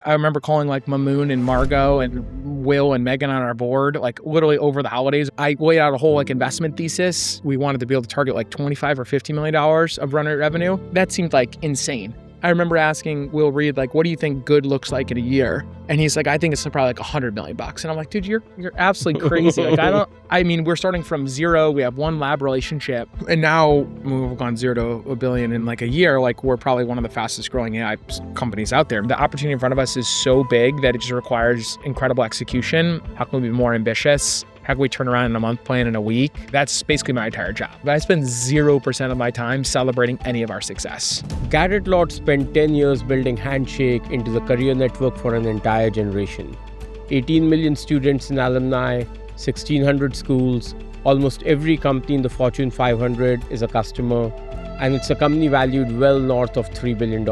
I remember calling like Mamoon and Margot and Will and Megan on our board, like literally over the holidays. I laid out a whole like investment thesis. We wanted to be able to target like $25 or $50 million of run rate revenue. That seemed like insane. I remember asking Will Reed, like, what do you think good looks like in a year? And he's like, I think it's probably like $100 million. And I'm like, dude, you're absolutely crazy. Like, we're starting from zero. We have one lab relationship. And now we've gone 0 to $1 billion in like a year. Like, we're probably one of the fastest growing AI companies out there. The opportunity in front of us is so big that it just requires incredible execution. How can we be more ambitious? How can we turn around in a month, plan in a week? That's basically my entire job. I spend 0% of my time celebrating any of our success. Garrett Lord spent 10 years building Handshake into the career network for an entire generation. 18 million students in alumni, 1,600 schools, almost every company in the Fortune 500 is a customer, and it's a company valued well north of $3 billion.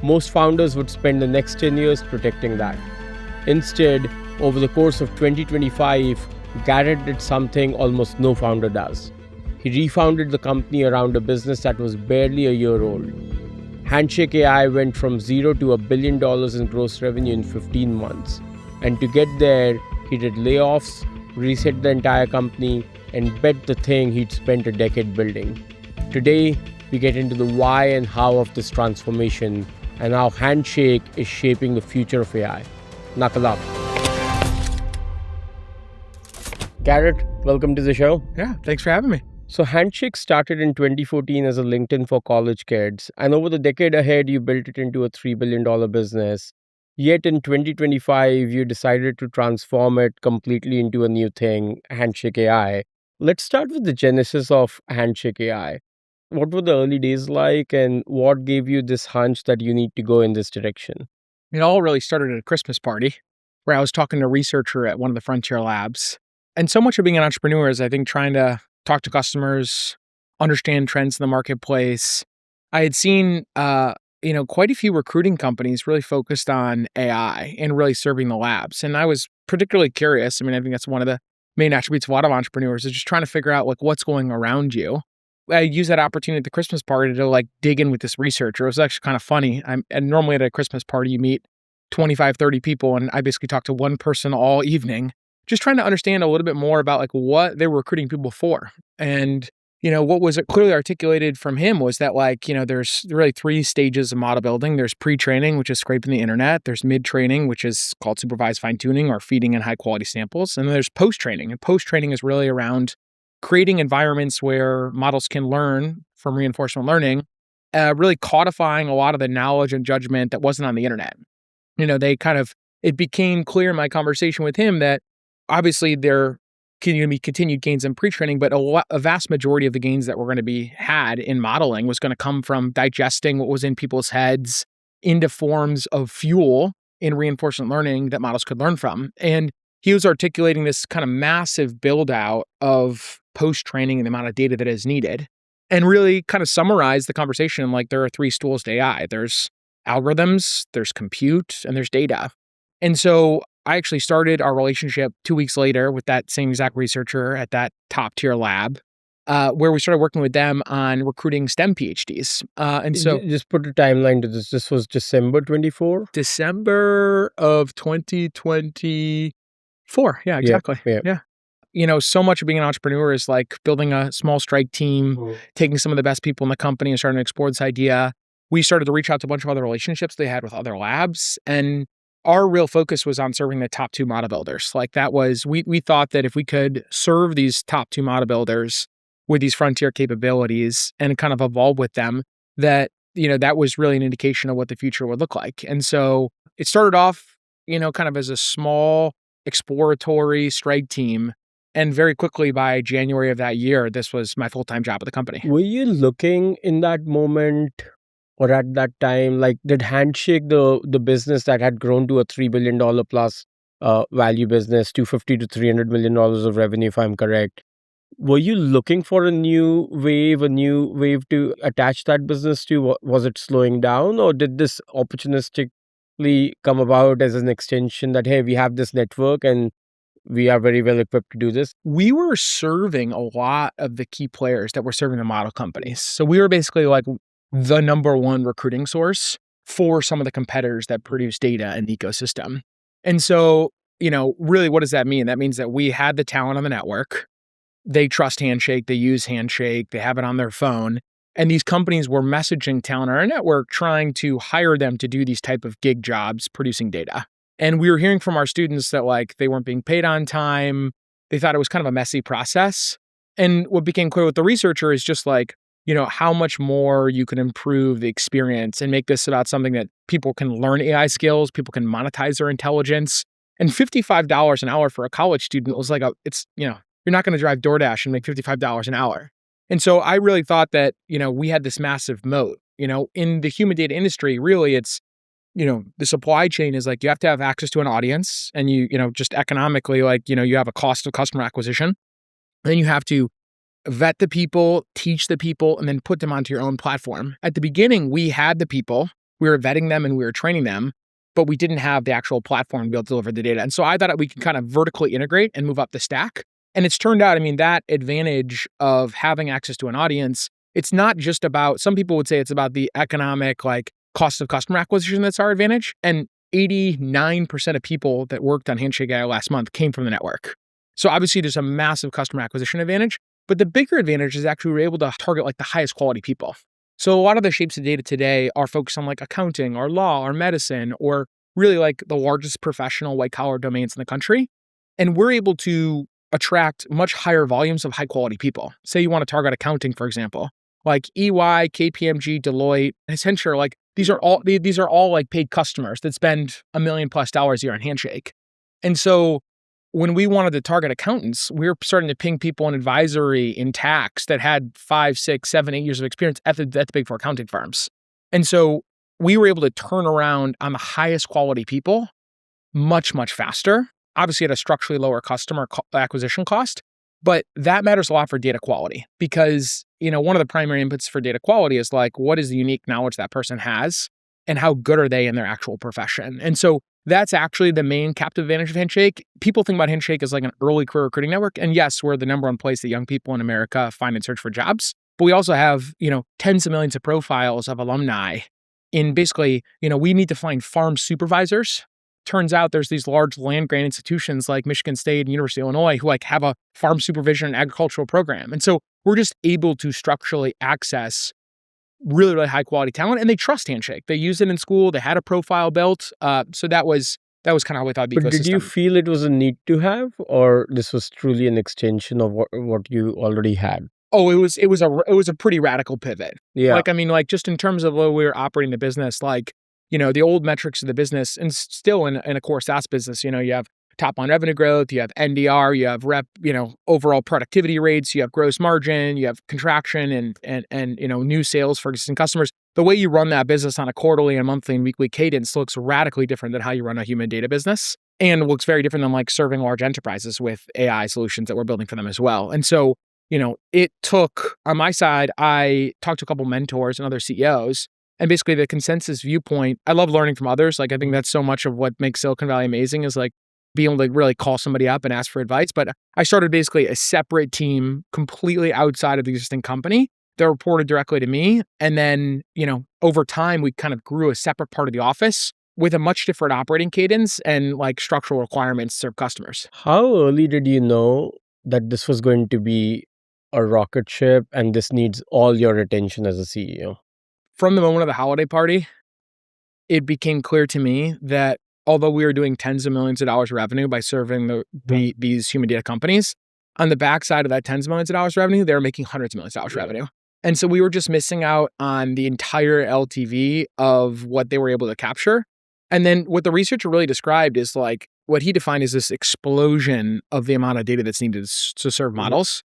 Most founders would spend the next 10 years protecting that. Instead, over the course of 2025, Garrett did something almost no founder does. He refounded the company around a business that was barely a year old. Handshake AI went from 0 to $1 billion in gross revenue in 15 months. And to get there, he did layoffs, reset the entire company, and bet the thing he'd spent a decade building. Today, we get into the why and how of this transformation and how Handshake is shaping the future of AI. Knuckle up. Garrett, welcome to the show. Yeah, thanks for having me. So Handshake started in 2014 as a LinkedIn for college kids, and over the decade ahead, you built it into a $3 billion business. Yet in 2025, you decided to transform it completely into a new thing, Handshake AI. Let's start with the genesis of Handshake AI. What were the early days like, and what gave you this hunch that you need to go in this direction? It all really started at a Christmas party where I was talking to a researcher at one of the frontier labs. And so much of being an entrepreneur is, I think, trying to talk to customers, understand trends in the marketplace. I had seen, quite a few recruiting companies really focused on AI and really serving the labs. And I was particularly curious. I mean, I think that's one of the main attributes of a lot of entrepreneurs is just trying to figure out like what's going around you. I used that opportunity at the Christmas party to like dig in with this researcher. It was actually kind of funny. And normally at a Christmas party, you meet 25, 30 people. And I basically talked to one person all evening, just trying to understand a little bit more about like what they were recruiting people for. And, what was clearly articulated from him was that like, there's really 3 stages of model building. There's pre-training, which is scraping the internet. There's mid-training, which is called supervised fine-tuning or feeding in high quality samples. And then there's post-training. And post-training is really around creating environments where models can learn from reinforcement learning, really codifying a lot of the knowledge and judgment that wasn't on the internet. It became clear in my conversation with him that obviously there can be continued gains in pre-training, but a vast majority of the gains that were going to be had in modeling was going to come from digesting what was in people's heads into forms of fuel in reinforcement learning that models could learn from. And he was articulating this kind of massive build out of post-training and the amount of data that is needed, and really kind of summarized the conversation like there are 3 stools to AI. There's algorithms, there's compute, and there's data. And so I actually started our relationship 2 weeks later with that same exact researcher at that top tier lab, where we started working with them on recruiting STEM PhDs. And so just put a timeline to this. This was December 24? December of 2024. Yeah, exactly. Yeah. So much of being an entrepreneur is like building a small strike team, taking some of the best people in the company and starting to explore this idea. We started to reach out to a bunch of other relationships they had with other labs, and our real focus was on serving the top 2 model builders. Like that was, we thought that if we could serve these top 2 model builders with these frontier capabilities and kind of evolve with them, that, that was really an indication of what the future would look like. And so it started off, kind of as a small exploratory strike team. And very quickly by January of that year, this was my full-time job at the company. Were you looking in that moment or at that time, like did Handshake, the business that had grown to a $3 billion plus value business, $250 to $300 million of revenue, if I'm correct, were you looking for a new wave to attach that business to? Was it slowing down, or did this opportunistically come about as an extension that, hey, we have this network and we are very well equipped to do this? We were serving a lot of the key players that were serving the model companies. So we were basically like the number 1 recruiting source for some of the competitors that produce data in the ecosystem. And so, really, what does that mean? That means that we had the talent on the network. They trust Handshake, they use Handshake, they have it on their phone. And these companies were messaging talent on our network, trying to hire them to do these type of gig jobs, producing data. And we were hearing from our students that they weren't being paid on time. They thought it was kind of a messy process. And what became clear with the researcher is just how much more you can improve the experience and make this about something that people can learn AI skills, people can monetize their intelligence. And $55 an hour for a college student was you're not going to drive DoorDash and make $55 an hour. And so I really thought that, we had this massive moat. In the human data industry, really it's, the supply chain is you have to have access to an audience, and just economically, you have a cost of customer acquisition. And then you have to vet the people, teach the people, and then put them onto your own platform. At the beginning, we had the people, we were vetting them and we were training them, but we didn't have the actual platform to be able to deliver the data. And so I thought we could kind of vertically integrate and move up the stack. And it's turned out, that advantage of having access to an audience, it's not just about, some people would say it's about the economic, cost of customer acquisition that's our advantage. And 89% of people that worked on Handshake AI last month came from the network. So obviously there's a massive customer acquisition advantage, but the bigger advantage is actually we're able to target the highest quality people. So a lot of the shapes of data today are focused on accounting or law or medicine, or really the largest professional white collar domains in the country. And we're able to attract much higher volumes of high quality people. Say you want to target accounting, for example, EY, KPMG, Deloitte, Accenture, these are all paid customers that spend $1 million+ a year on Handshake. And so when we wanted to target accountants, we were starting to ping people in advisory, in tax that had 5, 6, 7, 8 years of experience at the big four accounting firms. And so we were able to turn around on the highest quality people much, much faster, obviously at a structurally lower customer acquisition cost. But that matters a lot for data quality, because, one of the primary inputs for data quality is what is the unique knowledge that person has and how good are they in their actual profession. And so that's actually the main captive advantage of Handshake. People think about Handshake as an early career recruiting network. And yes, we're the number one place that young people in America find and search for jobs. But we also have, tens of millions of profiles of alumni in basically, we need to find farm supervisors. Turns out there's these large land grant institutions like Michigan State and University of Illinois who have a farm supervision and agricultural program. And so we're just able to structurally access really, really high quality talent, and they trust Handshake. They use it in school. They had a profile built. So that was kind of how we thought the ecosystem. But did you feel it was a need to have, or this was truly an extension of what you already had? Oh, it was a pretty radical pivot. Yeah. Just in terms of where we were operating the business, the old metrics of the business, and still in a core SaaS business, you have top line revenue growth, you have NDR, you have overall productivity rates, you have gross margin, you have contraction and new sales for existing customers. The way you run that business on a quarterly and monthly and weekly cadence looks radically different than how you run a human data business, and looks very different than serving large enterprises with AI solutions that we're building for them as well. And so, it took, on my side, I talked to a couple mentors and other CEOs. And basically the consensus viewpoint, I love learning from others. I think that's so much of what makes Silicon Valley amazing is being able to really call somebody up and ask for advice. But I started basically a separate team completely outside of the existing company that reported directly to me. And then, over time, we kind of grew a separate part of the office with a much different operating cadence and structural requirements to serve customers. How early did you know that this was going to be a rocket ship and this needs all your attention as a CEO? From the moment of the holiday party, it became clear to me that although we were doing tens of millions of dollars revenue by serving these human data companies, on the backside of that tens of millions of dollars revenue, they were making hundreds of millions of dollars revenue. And so we were just missing out on the entire LTV of what they were able to capture. And then what the researcher really described is what he defined as this explosion of the amount of data that's needed to serve models.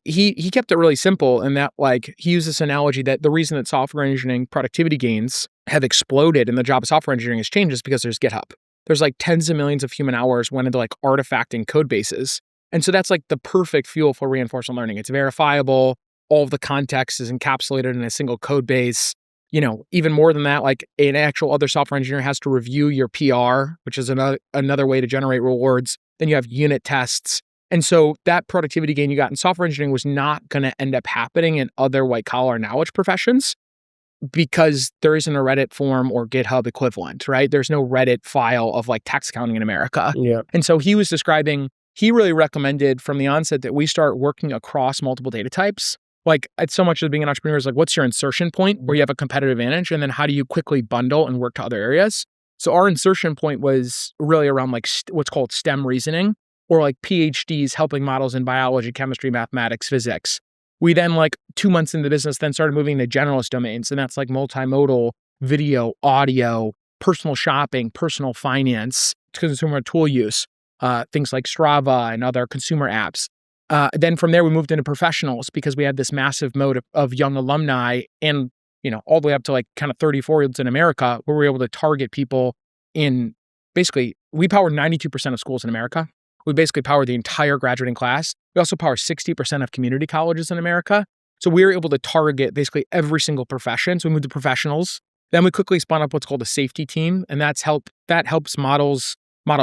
He kept it really simple in that he used this analogy that the reason that software engineering productivity gains have exploded and the job of software engineering has changed is because there's GitHub. There's tens of millions of human hours went into artifacting code bases. And so that's the perfect fuel for reinforcement learning. It's verifiable. All of the context is encapsulated in a single code base. Even more than that, an actual other software engineer has to review your PR, which is another way to generate rewards. Then you have unit tests. And so that productivity gain you got in software engineering was not going to end up happening in other white collar knowledge professions. because there isn't a Reddit form or GitHub equivalent, right? There's no Reddit file of like tax accounting in America. Yeah. And so he was describing, he really recommended from the onset that we start working across multiple data types. Like it's so much of being an entrepreneur is like, what's your insertion point where you have a competitive advantage? And then how do you quickly bundle and work to other areas? So our insertion point was really around like what's called STEM reasoning, or like PhDs helping models in biology, chemistry, mathematics, physics. We then, like 2 months into the business, then started moving to generalist domains. And that's like multimodal, video, audio, personal shopping, personal finance, consumer tool use, things like Strava and other consumer apps. Then from there, we moved into professionals because we had this massive moat of young alumni and, all the way up to like kind of 34-year-olds in America, where we were able to target people in basically, we power 92% of schools in America. We basically power the entire graduating class. We also power 60% of community colleges in America. So we were able to target basically every single profession. So we moved to professionals. Then we quickly spun up what's called a safety team. And that helps model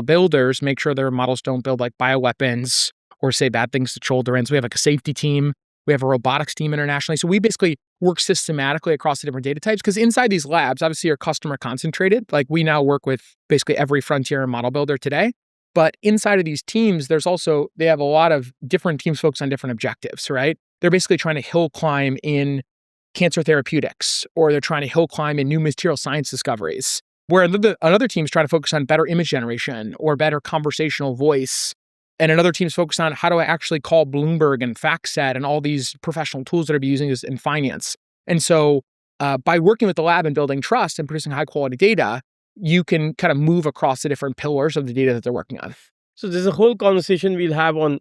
builders make sure their models don't build like bioweapons or say bad things to children. So we have like a safety team. We have a robotics team internationally. So we basically work systematically across the different data types because inside these labs, obviously you're customer concentrated. Like we now work with basically every frontier model builder today. But inside of these teams, they have a lot of different teams focused on different objectives, right? They're basically trying to hill climb in cancer therapeutics, or they're trying to hill climb in new material science discoveries, where another team's trying to focus on better image generation or better conversational voice. And another team's focused on how do I actually call Bloomberg and FactSet and all these professional tools that I'll be using in finance. And so by working with the lab and building trust and producing high quality data, you can kind of move across the different pillars of the data that they're working on. So there's a whole conversation we'll have on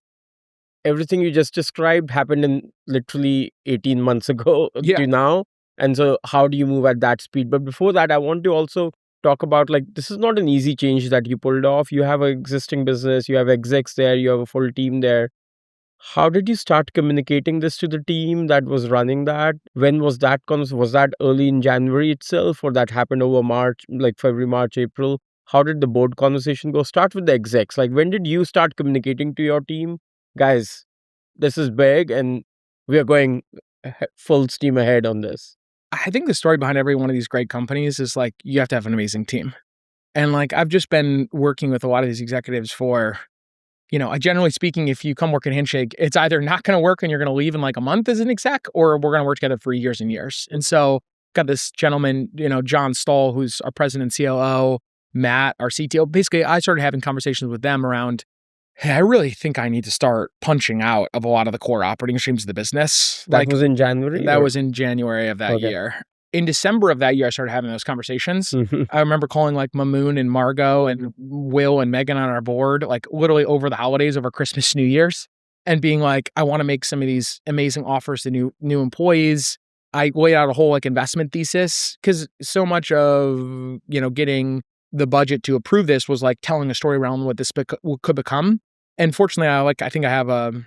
everything you just described happened in literally 18 months ago to now. And so how do you move at that speed? But before that, I want to also talk about like, this is not an easy change that you pulled off. You have an existing business, you have execs there, you have a full team there. How did you start communicating this to the team that was running that? When was that? Was that early in January itself, or that happened over March, like February, March, April? How did the board conversation go? Start with the execs. Like, when did you start communicating to your team? Guys, this is big and we are going full steam ahead on this. I think the story behind every one of these great companies is like, you have to have an amazing team. And like, I've just been working with a lot of these executives for, generally speaking, if you come work at Handshake, it's either not going to work and you're going to leave in like a month as an exec, or we're going to work together for years and years. And so got this gentleman, John Stahl, who's our president and COO, Matt, our CTO. Basically, I started having conversations with them around, hey, I really think I need to start punching out of a lot of the core operating streams of the business. That was in January? That was in January of that year. In December of that year, I started having those conversations. I remember calling like Mamoon and Margot and Will and Megan on our board, like literally over the holidays, over Christmas, New Year's, and being like, I want to make some of these amazing offers to new employees. I laid out a whole like investment thesis because so much of, getting the budget to approve this was like telling a story around what this could become. And fortunately, I think I have an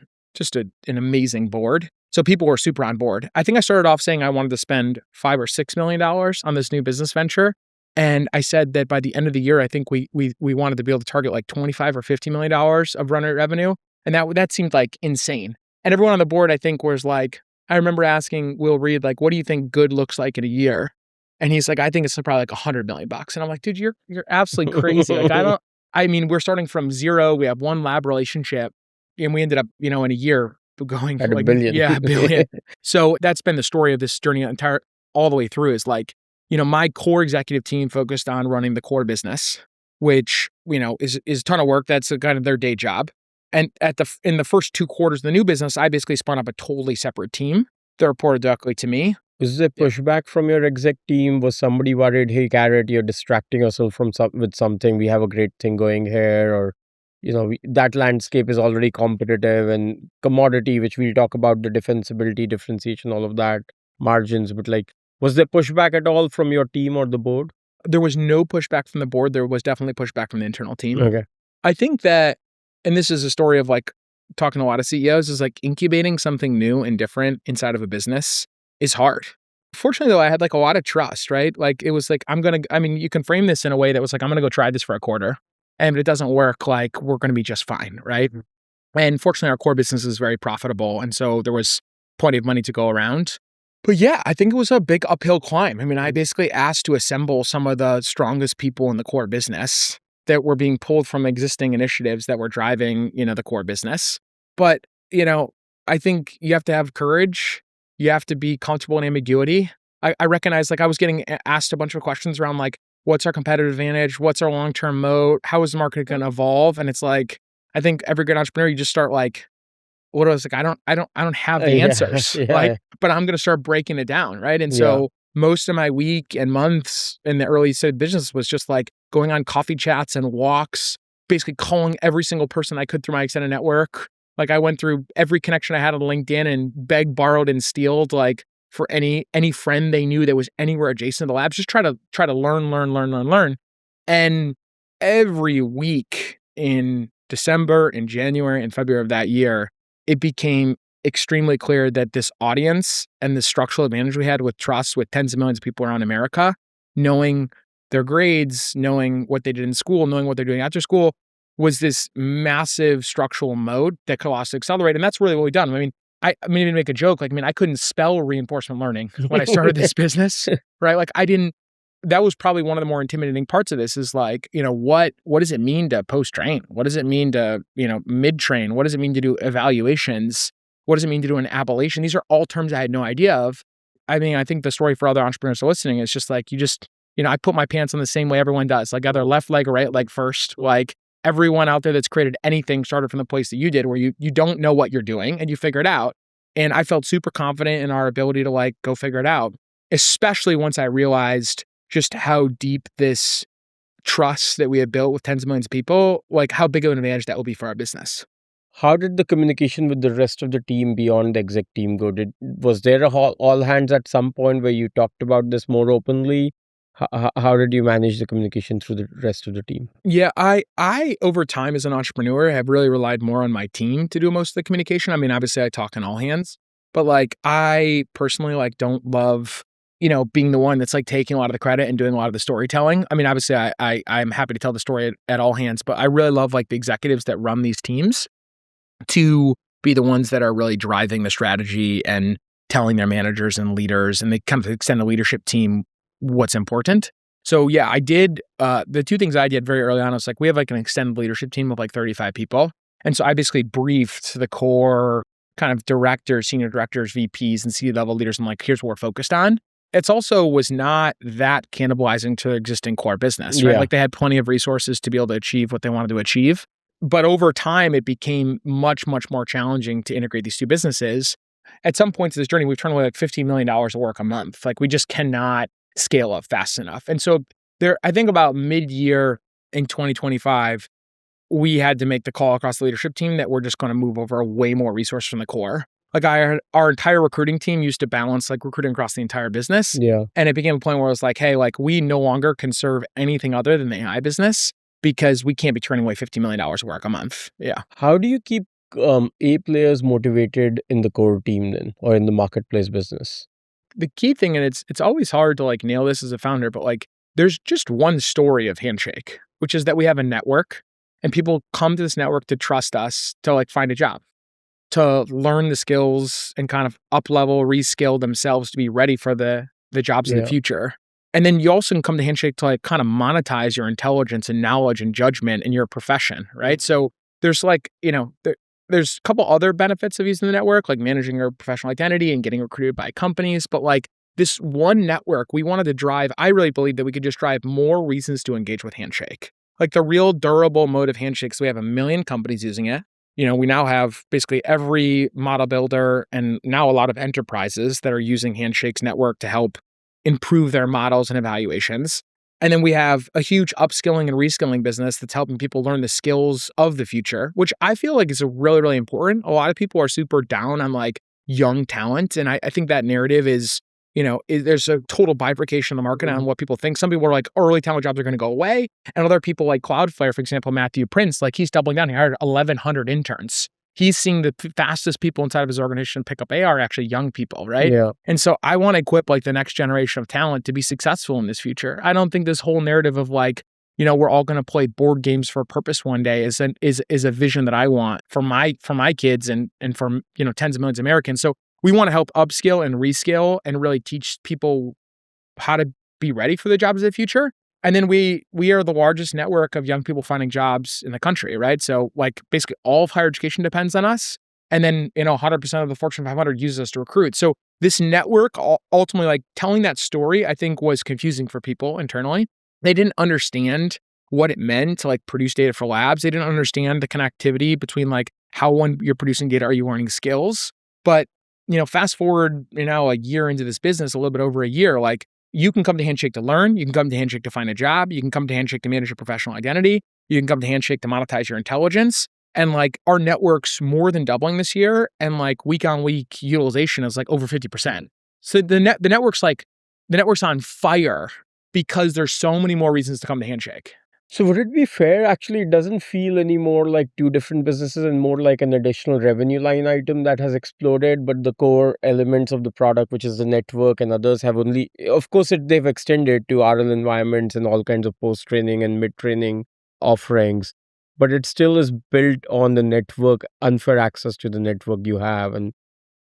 amazing board. So people were super on board. I think I started off saying I wanted to spend $5 or $6 million on this new business venture. And I said that by the end of the year, I think we wanted to be able to target like $25 or $50 million of run rate revenue. And that seemed like insane. And everyone on the board, I think, was like, I remember asking Will Reed, like, what do you think good looks like in a year? And he's like, I think it's probably like $100 million. And I'm like, dude, you're absolutely crazy. Like, we're starting from zero. We have one lab relationship and we ended up, in a year going at like, $1 billion. Yeah, $1 billion. So that's been the story of this journey all the way through is like, my core executive team focused on running the core business, which, is a ton of work. That's kind of their day job. And in the first 2 quarters of the new business, I basically spun up a totally separate team that reported directly to me. Was there pushback from your exec team? Was somebody worried, hey, Garrett, you're distracting yourself with something. We have a great thing going here. Or, that landscape is already competitive and commodity, which we'll talk about, the defensibility, differentiation, all of that, margins. But like, was there pushback at all from your team or the board? There was no pushback from the board. There was definitely pushback from the internal team. Okay. I think that, and this is a story of like talking to a lot of CEOs, is like incubating something new and different inside of a business is hard. Fortunately, though, I had like a lot of trust, right? Like it was like, you can frame this in a way that was like, I'm going to go try this for a quarter. And if it doesn't work, like we're going to be just fine, right? And fortunately, our core business is very profitable. And so there was plenty of money to go around. But yeah, I think it was a big uphill climb. I mean, I basically asked to assemble some of the strongest people in the core business that were being pulled from existing initiatives that were driving, the core business. But, I think you have to have courage. You have to be comfortable in ambiguity. I recognize like I was getting asked a bunch of questions around like, what's our competitive advantage? What's our long-term moat? How is the market going to evolve? And it's like, I think every good entrepreneur, you just start like, what I was like, I don't have the Yeah, answers, like, yeah, but I'm gonna start breaking it down, right? And yeah. so most of my week and months in the early stage of business was just like going on coffee chats and walks, basically calling every single person I could through my extended network. Like I went through every connection I had on LinkedIn and begged, borrowed, and stealed like for any friend they knew that was anywhere adjacent to the labs. Just try to learn. And every week in December and January and February of that year, it became extremely clear that this audience and the structural advantage we had with trust with tens of millions of people around America, knowing their grades, knowing what they did in school, knowing what they're doing after school, was this massive structural moat that could allow us to accelerate. And that's really what we've done. I mean, even make a joke. Like, I mean, I couldn't spell reinforcement learning when I started this business, right? Like that was probably one of the more intimidating parts of this is like, what does it mean to post train? What does it mean to, mid train? What does it mean to do evaluations? What does it mean to do an appellation? These are all terms I had no idea of. I mean, I think the story for other entrepreneurs listening is just like, I put my pants on the same way everyone does, like either left leg or right leg first. Like everyone out there that's created anything started from the place that you did, where you don't know what you're doing and you figure it out. And I felt super confident in our ability to like go figure it out, especially once I realized just how deep this trust that we have built with tens of millions of people, like how big of an advantage that will be for our business. How did the communication with the rest of the team beyond the exec team go? Was there a all hands at some point where you talked about this more openly? How did you manage the communication through the rest of the team? Yeah, I over time as an entrepreneur have really relied more on my team to do most of the communication. I mean, obviously I talk in all hands, but like I personally like don't love being the one that's like taking a lot of the credit and doing a lot of the storytelling. I mean, obviously I'm happy to tell the story at all hands, but I really love like the executives that run these teams to be the ones that are really driving the strategy and telling their managers and leaders, and they kind of extend the leadership team what's important. So yeah, I did, the two things I did very early on, I was like, we have like an extended leadership team of like 35 people. And so I basically briefed the core kind of directors, senior directors, VPs, and C-level leaders. I'm like, here's what we're focused on. It's also was not that cannibalizing to their existing core business, right? Yeah. Like they had plenty of resources to be able to achieve what they wanted to achieve. But over time, it became much, much more challenging to integrate these two businesses. At some points in this journey, we've turned away like $15 million of work a month. Like we just cannot scale up fast enough. And so I think about mid-year in 2025, we had to make the call across the leadership team that we're just going to move over way more resources from the core. Like our entire recruiting team used to balance like recruiting across the entire business. Yeah. And it became a point where I was like, hey, like we no longer can serve anything other than the AI business because we can't be turning away $50 million of work a month. Yeah. How do you keep A players motivated in the core team then, or in the marketplace business? The key thing, and it's always hard to like nail this as a founder, but like there's just one story of Handshake, which is that we have a network and people come to this network to trust us to like find a job, to learn the skills and kind of up-level, reskill themselves to be ready for the jobs of the future. And then you also can come to Handshake to like kind of monetize your intelligence and knowledge and judgment in your profession, right? So there's like, there's a couple other benefits of using the network, like managing your professional identity and getting recruited by companies. But like this one network, we wanted to drive, I really believe that we could just drive more reasons to engage with Handshake. Like the real durable mode of Handshake. So we have 1 million companies using it. We now have basically every model builder and now a lot of enterprises that are using Handshake's network to help improve their models and evaluations. And then we have a huge upskilling and reskilling business that's helping people learn the skills of the future, which I feel like is really, really important. A lot of people are super down on like young talent. And I think that narrative is, there's a total bifurcation in the market on what people think. Some people are like, early talent jobs are going to go away. And other people like Cloudflare, for example, Matthew Prince, like he's doubling down. He hired 1,100 interns. He's seeing the fastest people inside of his organization pick up AI are actually young people, right? Yeah. And so I want to equip like the next generation of talent to be successful in this future. I don't think this whole narrative of like, we're all going to play board games for a purpose one day is a vision that I want for my kids and for tens of millions of Americans. So we want to help upskill and reskill and really teach people how to be ready for the jobs of the future. And then we are the largest network of young people finding jobs in the country, right? So like basically all of higher education depends on us. And then, 100% of the Fortune 500 uses us to recruit. So this network, ultimately, like telling that story, I think was confusing for people internally. They didn't understand what it meant to like produce data for labs. They didn't understand the connectivity between like how when you're producing data, are you learning skills? But, fast forward, a year into this business, a little bit over a year, like you can come to Handshake to learn. You can come to Handshake to find a job. You can come to Handshake to manage your professional identity. You can come to Handshake to monetize your intelligence. And like our network's more than doubling this year. And like week on week utilization is like over 50%. So the network's on fire because there's so many more reasons to come to Handshake. So would it be fair? Actually, it doesn't feel anymore like two different businesses and more like an additional revenue line item that has exploded. But the core elements of the product, which is the network and others, have only, of course, they've extended to RL environments and all kinds of post-training and mid-training offerings. But it still is built on the network, unfair access to the network you have. And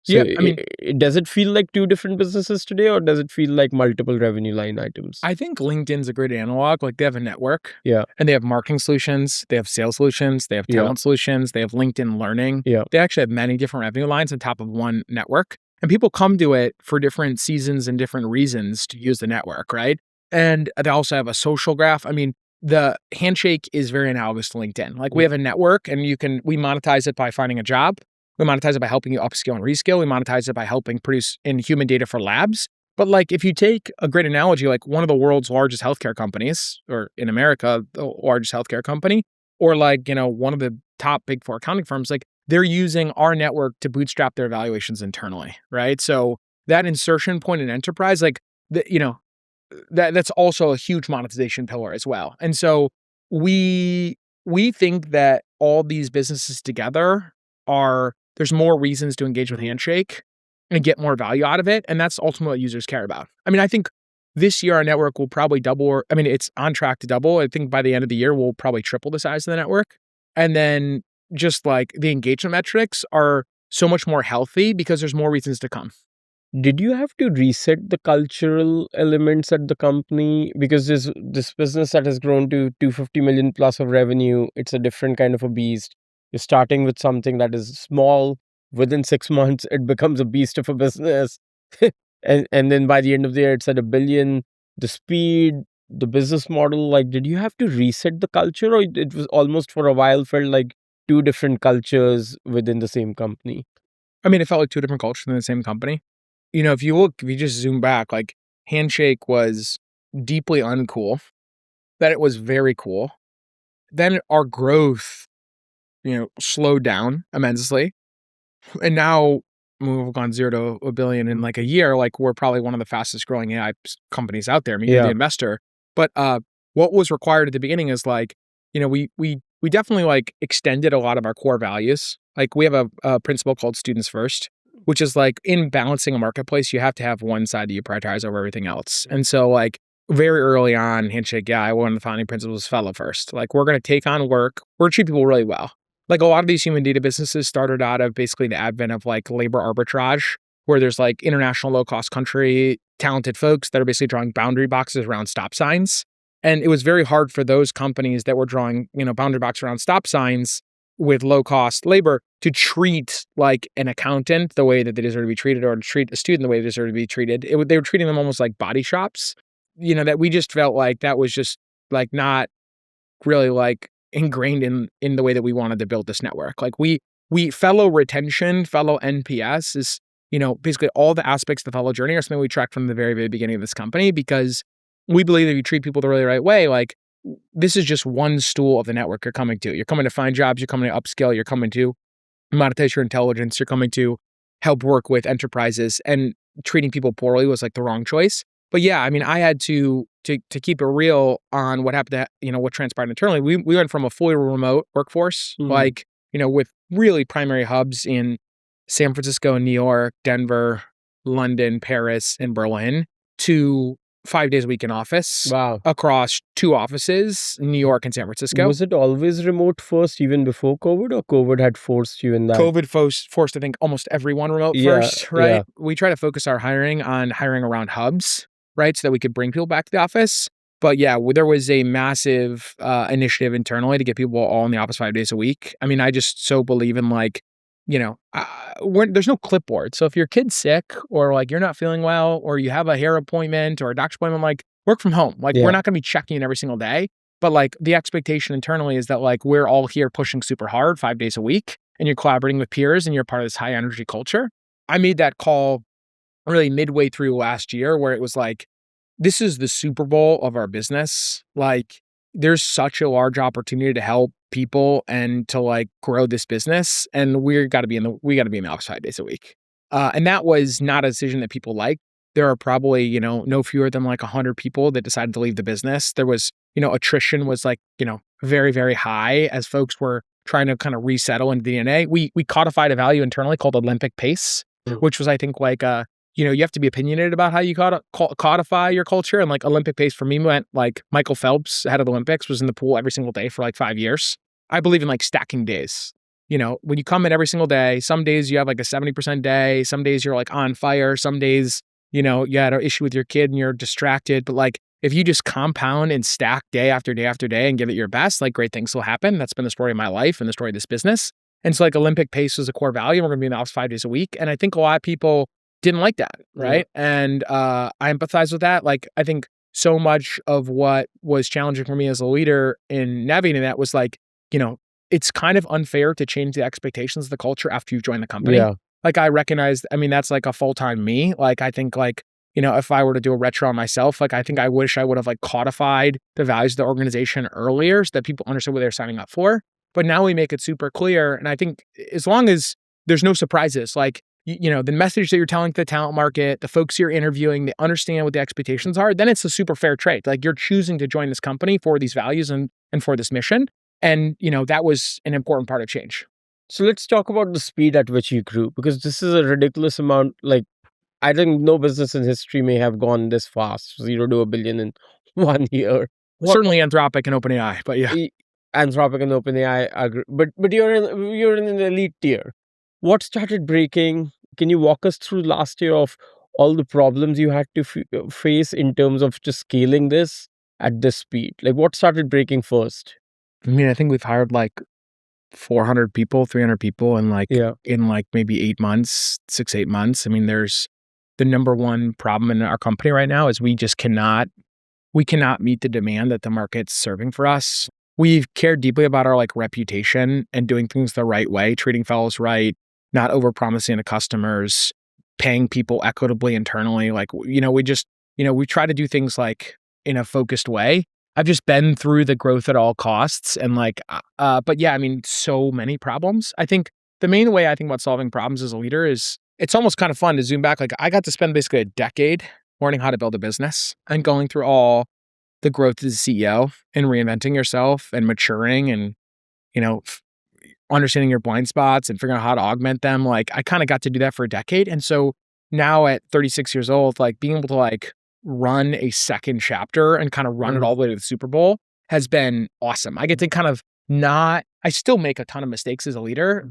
so Yeah, I mean, does it feel like two different businesses today, or does it feel like multiple revenue line items? I think LinkedIn's a great analog. Like they have a network. Yeah. And they have marketing solutions. They have sales solutions. They have talent solutions. They have LinkedIn Learning. Yeah. They actually have many different revenue lines on top of one network. And people come to it for different seasons and different reasons to use the network, right? And they also have a social graph. I mean, the Handshake is very analogous to LinkedIn. Like we have a network and we monetize it by finding a job. We monetize it by helping you upskill and reskill. We monetize it by helping produce in human data for labs. But like if you take a great analogy, like one of the world's largest healthcare companies, or in America, the largest healthcare company, or like, one of the top big four accounting firms, like they're using our network to bootstrap their valuations internally, right? So that insertion point in enterprise, like, that's also a huge monetization pillar as well. And so we think that all these businesses together there's more reasons to engage with Handshake and get more value out of it. And that's ultimately what users care about. I mean, I think this year our network will probably double, it's on track to double. I think by the end of the year, we'll probably triple the size of the network. And then just like the engagement metrics are so much more healthy because there's more reasons to come. Did you have to reset the cultural elements at the company? Because this business that has grown to 250 million plus of revenue, it's a different kind of a beast. You're starting with something that is small. Within 6 months, it becomes a beast of a business. and then by the end of the year, it's at $1 billion. The speed, the business model, like, did you have to reset the culture, or it was almost for a while felt like two different cultures within the same company? It felt like two different cultures in the same company. If you just zoom back, like Handshake was deeply uncool, then it was very cool. Then our growth, slowed down immensely. And now we've gone 0 to $1 billion in like a year. Like we're probably one of the fastest growing AI companies out there. You're the investor. But what was required at the beginning is like, we definitely like extended a lot of our core values. Like we have a principle called students first, which is like in balancing a marketplace, you have to have one side that you prioritize over everything else. And so like very early on, Handshake AI, one of the founding principles was fellow first. Like we're going to take on work. We're going to treat people really well. Like a lot of these human data businesses started out of basically the advent of like labor arbitrage, where there's like international low-cost country talented folks that are basically drawing boundary boxes around stop signs. And it was very hard for those companies that were drawing, boundary boxes around stop signs with low-cost labor to treat like an accountant the way that they deserve to be treated, or to treat a student the way they deserve to be treated. They were treating them almost like body shops, that we just felt like that was just like not really like ingrained in the way that we wanted to build this network. Like we fellow retention, fellow NPS is, basically all the aspects of the fellow journey are something we track from the very, very beginning of this company, because we believe that if you treat people the really right way, like this is just one stool of the network you're coming to. You're coming to find jobs, you're coming to upskill, you're coming to monetize your intelligence, you're coming to help work with enterprises, and treating people poorly was like the wrong choice. But yeah, I had to keep it real on what happened to, what transpired internally. We went from a fully remote workforce, like, with really primary hubs in San Francisco, New York, Denver, London, Paris, and Berlin, to 5 days a week in office. Wow. Across 2 offices, New York and San Francisco. Was it always remote first, even before COVID, or COVID had forced you in that? COVID forced, I think, almost everyone remote first, right? Yeah. We try to focus our hiring on hiring around hubs, right? So that we could bring people back to the office. But yeah, there was a massive initiative internally to get people all in the office 5 days a week. I mean, I just so believe in like, there's no clipboard. So if your kid's sick or like you're not feeling well or you have a hair appointment or a doctor's appointment, like work from home. Like we're not going to be checking in every single day. But like the expectation internally is that like we're all here pushing super hard 5 days a week and you're collaborating with peers and you're part of this high energy culture. I made that call really midway through last year where it was like, this is the Super Bowl of our business. Like there's such a large opportunity to help people and to like grow this business. And we got to be in the office 5 days a week. And that was not a decision that people liked. There are probably, no fewer than like 100 people that decided to leave the business. There was, attrition was like, very, very high as folks were trying to kind of resettle into DNA. We codified a value internally called Olympic pace, which was, I think, like, you have to be opinionated about how you codify your culture. And like Olympic pace for me meant like Michael Phelps, head of the Olympics, was in the pool every single day for like 5 years. I believe in like stacking days. When you come in every single day, some days you have like a 70% day, some days you're like on fire, some days, you had an issue with your kid and you're distracted. But like, if you just compound and stack day after day after day and give it your best, like great things will happen. That's been the story of my life and the story of this business. And so like Olympic pace was a core value. We're going to be in the office 5 days a week. And I think a lot of people didn't like that, right? Yeah. And I empathize with that. Like, I think so much of what was challenging for me as a leader in navigating that was like, it's kind of unfair to change the expectations of the culture after you've joined the company. Yeah. Like I recognize, that's like a full-time me. Like, I think like, if I were to do a retro on myself, like I think I wish I would have like codified the values of the organization earlier so that people understood what they're signing up for. But now we make it super clear. And I think as long as there's no surprises, like, the message that you're telling to the talent market, the folks you're interviewing, they understand what the expectations are, then it's a super fair trade. Like you're choosing to join this company for these values and for this mission. And, that was an important part of change. So let's talk about the speed at which you grew, because this is a ridiculous amount. Like, I think no business in history may have gone this fast, 0 to $1 billion in 1 year. Certainly Anthropic and OpenAI, but yeah. Anthropic and OpenAI agree. But you're in an elite tier. What started breaking? Can you walk us through last year of all the problems you had to face in terms of just scaling this at this speed? Like what started breaking first? I think we've hired like 400 people, 300 people in maybe 8 months, 6-8 months. There's the number one problem in our company right now is we cannot meet the demand that the market's serving for us. We've cared deeply about our like reputation and doing things the right way, treating fellows right, not over-promising to customers, paying people equitably internally. Like, we try to do things like in a focused way. I've just been through the growth at all costs and but yeah, so many problems. I think the main way I think about solving problems as a leader is it's almost kind of fun to zoom back. Like I got to spend basically a decade learning how to build a business and going through all the growth as a CEO and reinventing yourself and maturing and, understanding your blind spots and figuring out how to augment them. Like I kind of got to do that for a decade. And so now at 36 years old, like being able to like run a second chapter and kind of run it all the way to the Super Bowl has been awesome. I get to kind of I still make a ton of mistakes as a leader,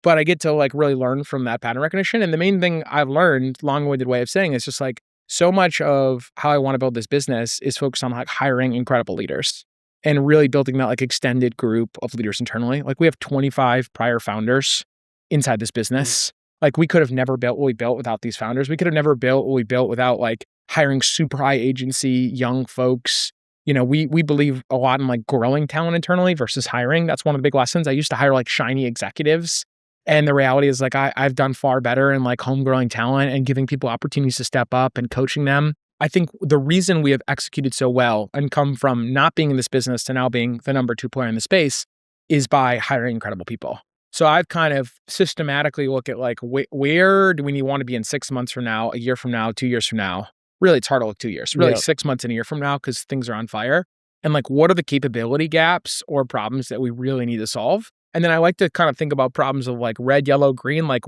but I get to like really learn from that pattern recognition. And the main thing I've learned, long-winded way of saying, is just like so much of how I want to build this business is focused on like hiring incredible leaders and really building that like extended group of leaders internally. Like we have 25 prior founders inside this business. Like we could have never built what we built without these founders. We could have never built what we built without like hiring super high agency, young folks. We believe a lot in like growing talent internally versus hiring. That's one of the big lessons. I used to hire like shiny executives. And the reality is like I've done far better in like homegrowing talent and giving people opportunities to step up and coaching them. I think the reason we have executed so well and come from not being in this business to now being the number 2 player in the space is by hiring incredible people. So I've kind of systematically looked at like where do we want to be in 6 months from now, a year from now, 2 years from now. Really, it's hard to look 2 years. Really, 6 months and a year from now because things are on fire. And like, what are the capability gaps or problems that we really need to solve? And then I like to kind of think about problems of like red, yellow, green. Like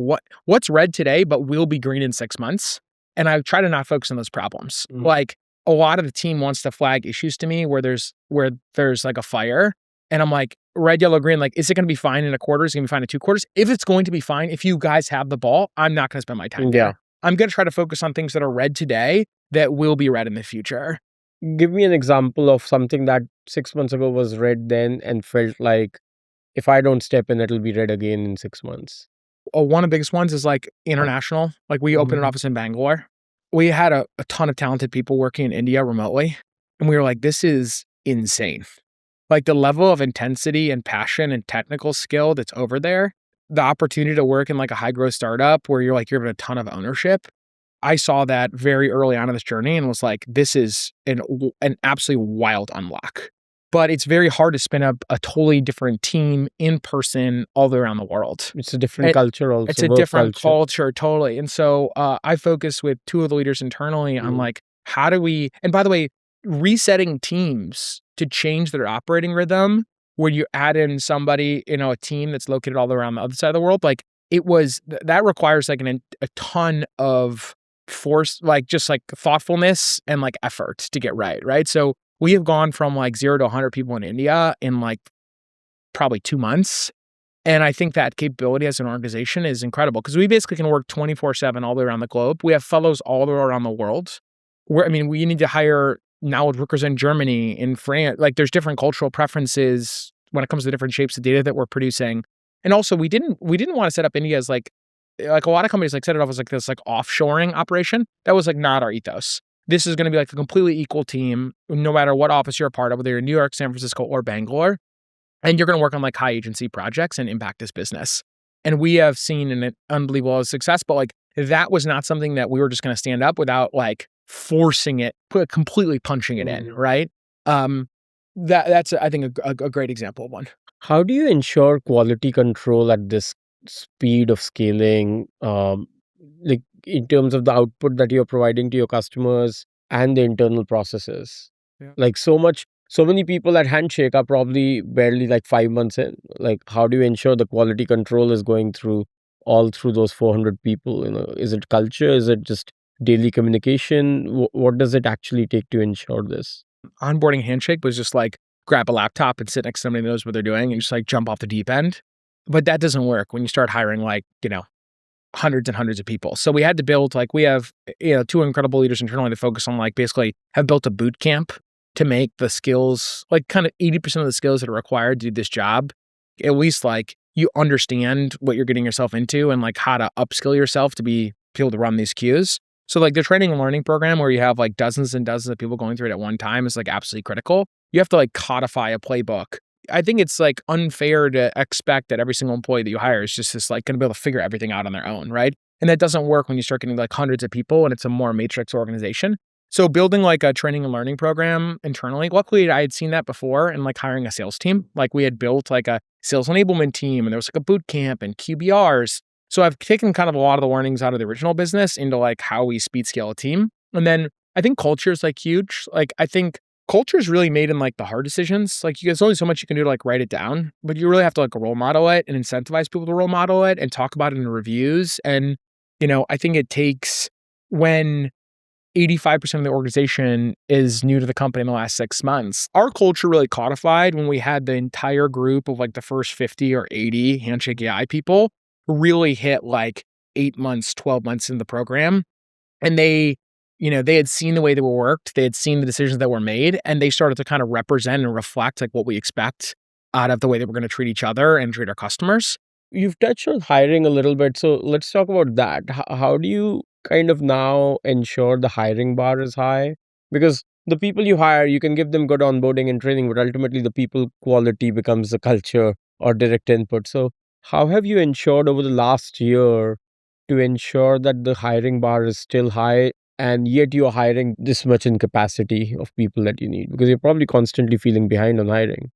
what's red today, but will be green in 6 months. And I try to not focus on those problems. Like a lot of the team wants to flag issues to me where there's like a fire. And I'm like, red, yellow, green, like, is it going to be fine in a quarter? Is it going to be fine in 2 quarters? If it's going to be fine, if you guys have the ball, I'm not going to spend my time Yeah. there. I'm going to try to focus on things that are red today that will be red in the future. Give me an example of something that 6 months ago was red then and felt like if I don't step in, it'll be red again in 6 months. One of the biggest ones is like international. Like we opened an Mhm. office in Bangalore. We had a ton of talented people working in India remotely. And we were like, this is insane. Like the level of intensity and passion and technical skill that's over there, the opportunity to work in like a high growth startup where you're having a ton of ownership. I saw that very early on in this journey and was like, this is an absolutely wild unlock. But it's very hard to spin up a totally different team in person all the way around the world. It's a different culture It's also, a work different culture. culture, totally. And so I focus with 2 of the leaders internally on like, how do we, and by the way, resetting teams to change their operating rhythm where you add in somebody, a team that's located all around the other side of the world, like that requires like a ton of force, like just like thoughtfulness and like effort to get right? So we have gone from like 0 to 100 people in India in like probably 2 months. And I think that capability as an organization is incredible because we basically can work 24/7 all the way around the globe. We have fellows all the way around the world. We need to hire knowledge workers in Germany, in France. Like there's different cultural preferences when it comes to different shapes of data that we're producing. And also we didn't want to set up India as like a lot of companies like set it up as like this like offshoring operation. That was like not our ethos. This is going to be like a completely equal team, no matter what office you're a part of, whether you're in New York, San Francisco, or Bangalore. And you're going to work on like high agency projects and impact this business. And we have seen an unbelievable success, but like that was not something that we were just going to stand up without like forcing it, completely punching it in, right? That's I think a great example of one. How do you ensure quality control at this speed of scaling, like in terms of the output that you're providing to your customers and the internal processes? Yeah. Like so many people at Handshake are probably barely like 5 months in. Like, how do you ensure the quality control is going through all through those 400 people? Is it culture? Is it just daily communication? What does it actually take to ensure this? Onboarding Handshake was just like grab a laptop and sit next to somebody who knows what they're doing and just like jump off the deep end. But that doesn't work when you start hiring like, hundreds and hundreds of people. So we had to build we have, 2 incredible leaders internally that focus on like basically have built a boot camp to make the skills, like kind of 80% of the skills that are required to do this job, at least like you understand what you're getting yourself into and like how to upskill yourself to be able to run these queues. So like the training and learning program where you have like dozens and dozens of people going through it at one time is like absolutely critical. You have to like codify a playbook. I think it's like unfair to expect that every single employee that you hire is just like going to be able to figure everything out on their own, right? And that doesn't work when you start getting like hundreds of people and it's a more matrix organization. So building like a training and learning program internally, luckily I had seen that before and like hiring a sales team. Like we had built like a sales enablement team and there was like a boot camp and QBRs. So I've taken kind of a lot of the learnings out of the original business into like how we speed scale a team. And then I think culture is like huge. Like I think culture is really made in like the hard decisions. Like there's only so much you can do to like write it down, but you really have to like role model it and incentivize people to role model it and talk about it in reviews. And, I think it takes when 85% of the organization is new to the company in the last 6 months. Our culture really codified when we had the entire group of like the first 50 or 80 Handshake AI people really hit like 8 months, 12 months in the program. And they had seen the way that we worked. They had seen the decisions that were made and they started to kind of represent and reflect like what we expect out of the way that we're going to treat each other and treat our customers. You've touched on hiring a little bit, so let's talk about that. How do you kind of now ensure the hiring bar is high? Because the people you hire, you can give them good onboarding and training, but ultimately the people quality becomes the culture or direct input. So how have you ensured over the last year to ensure that the hiring bar is still high and yet you're hiring this much in capacity of people that you need? Because you're probably constantly feeling behind on hiring.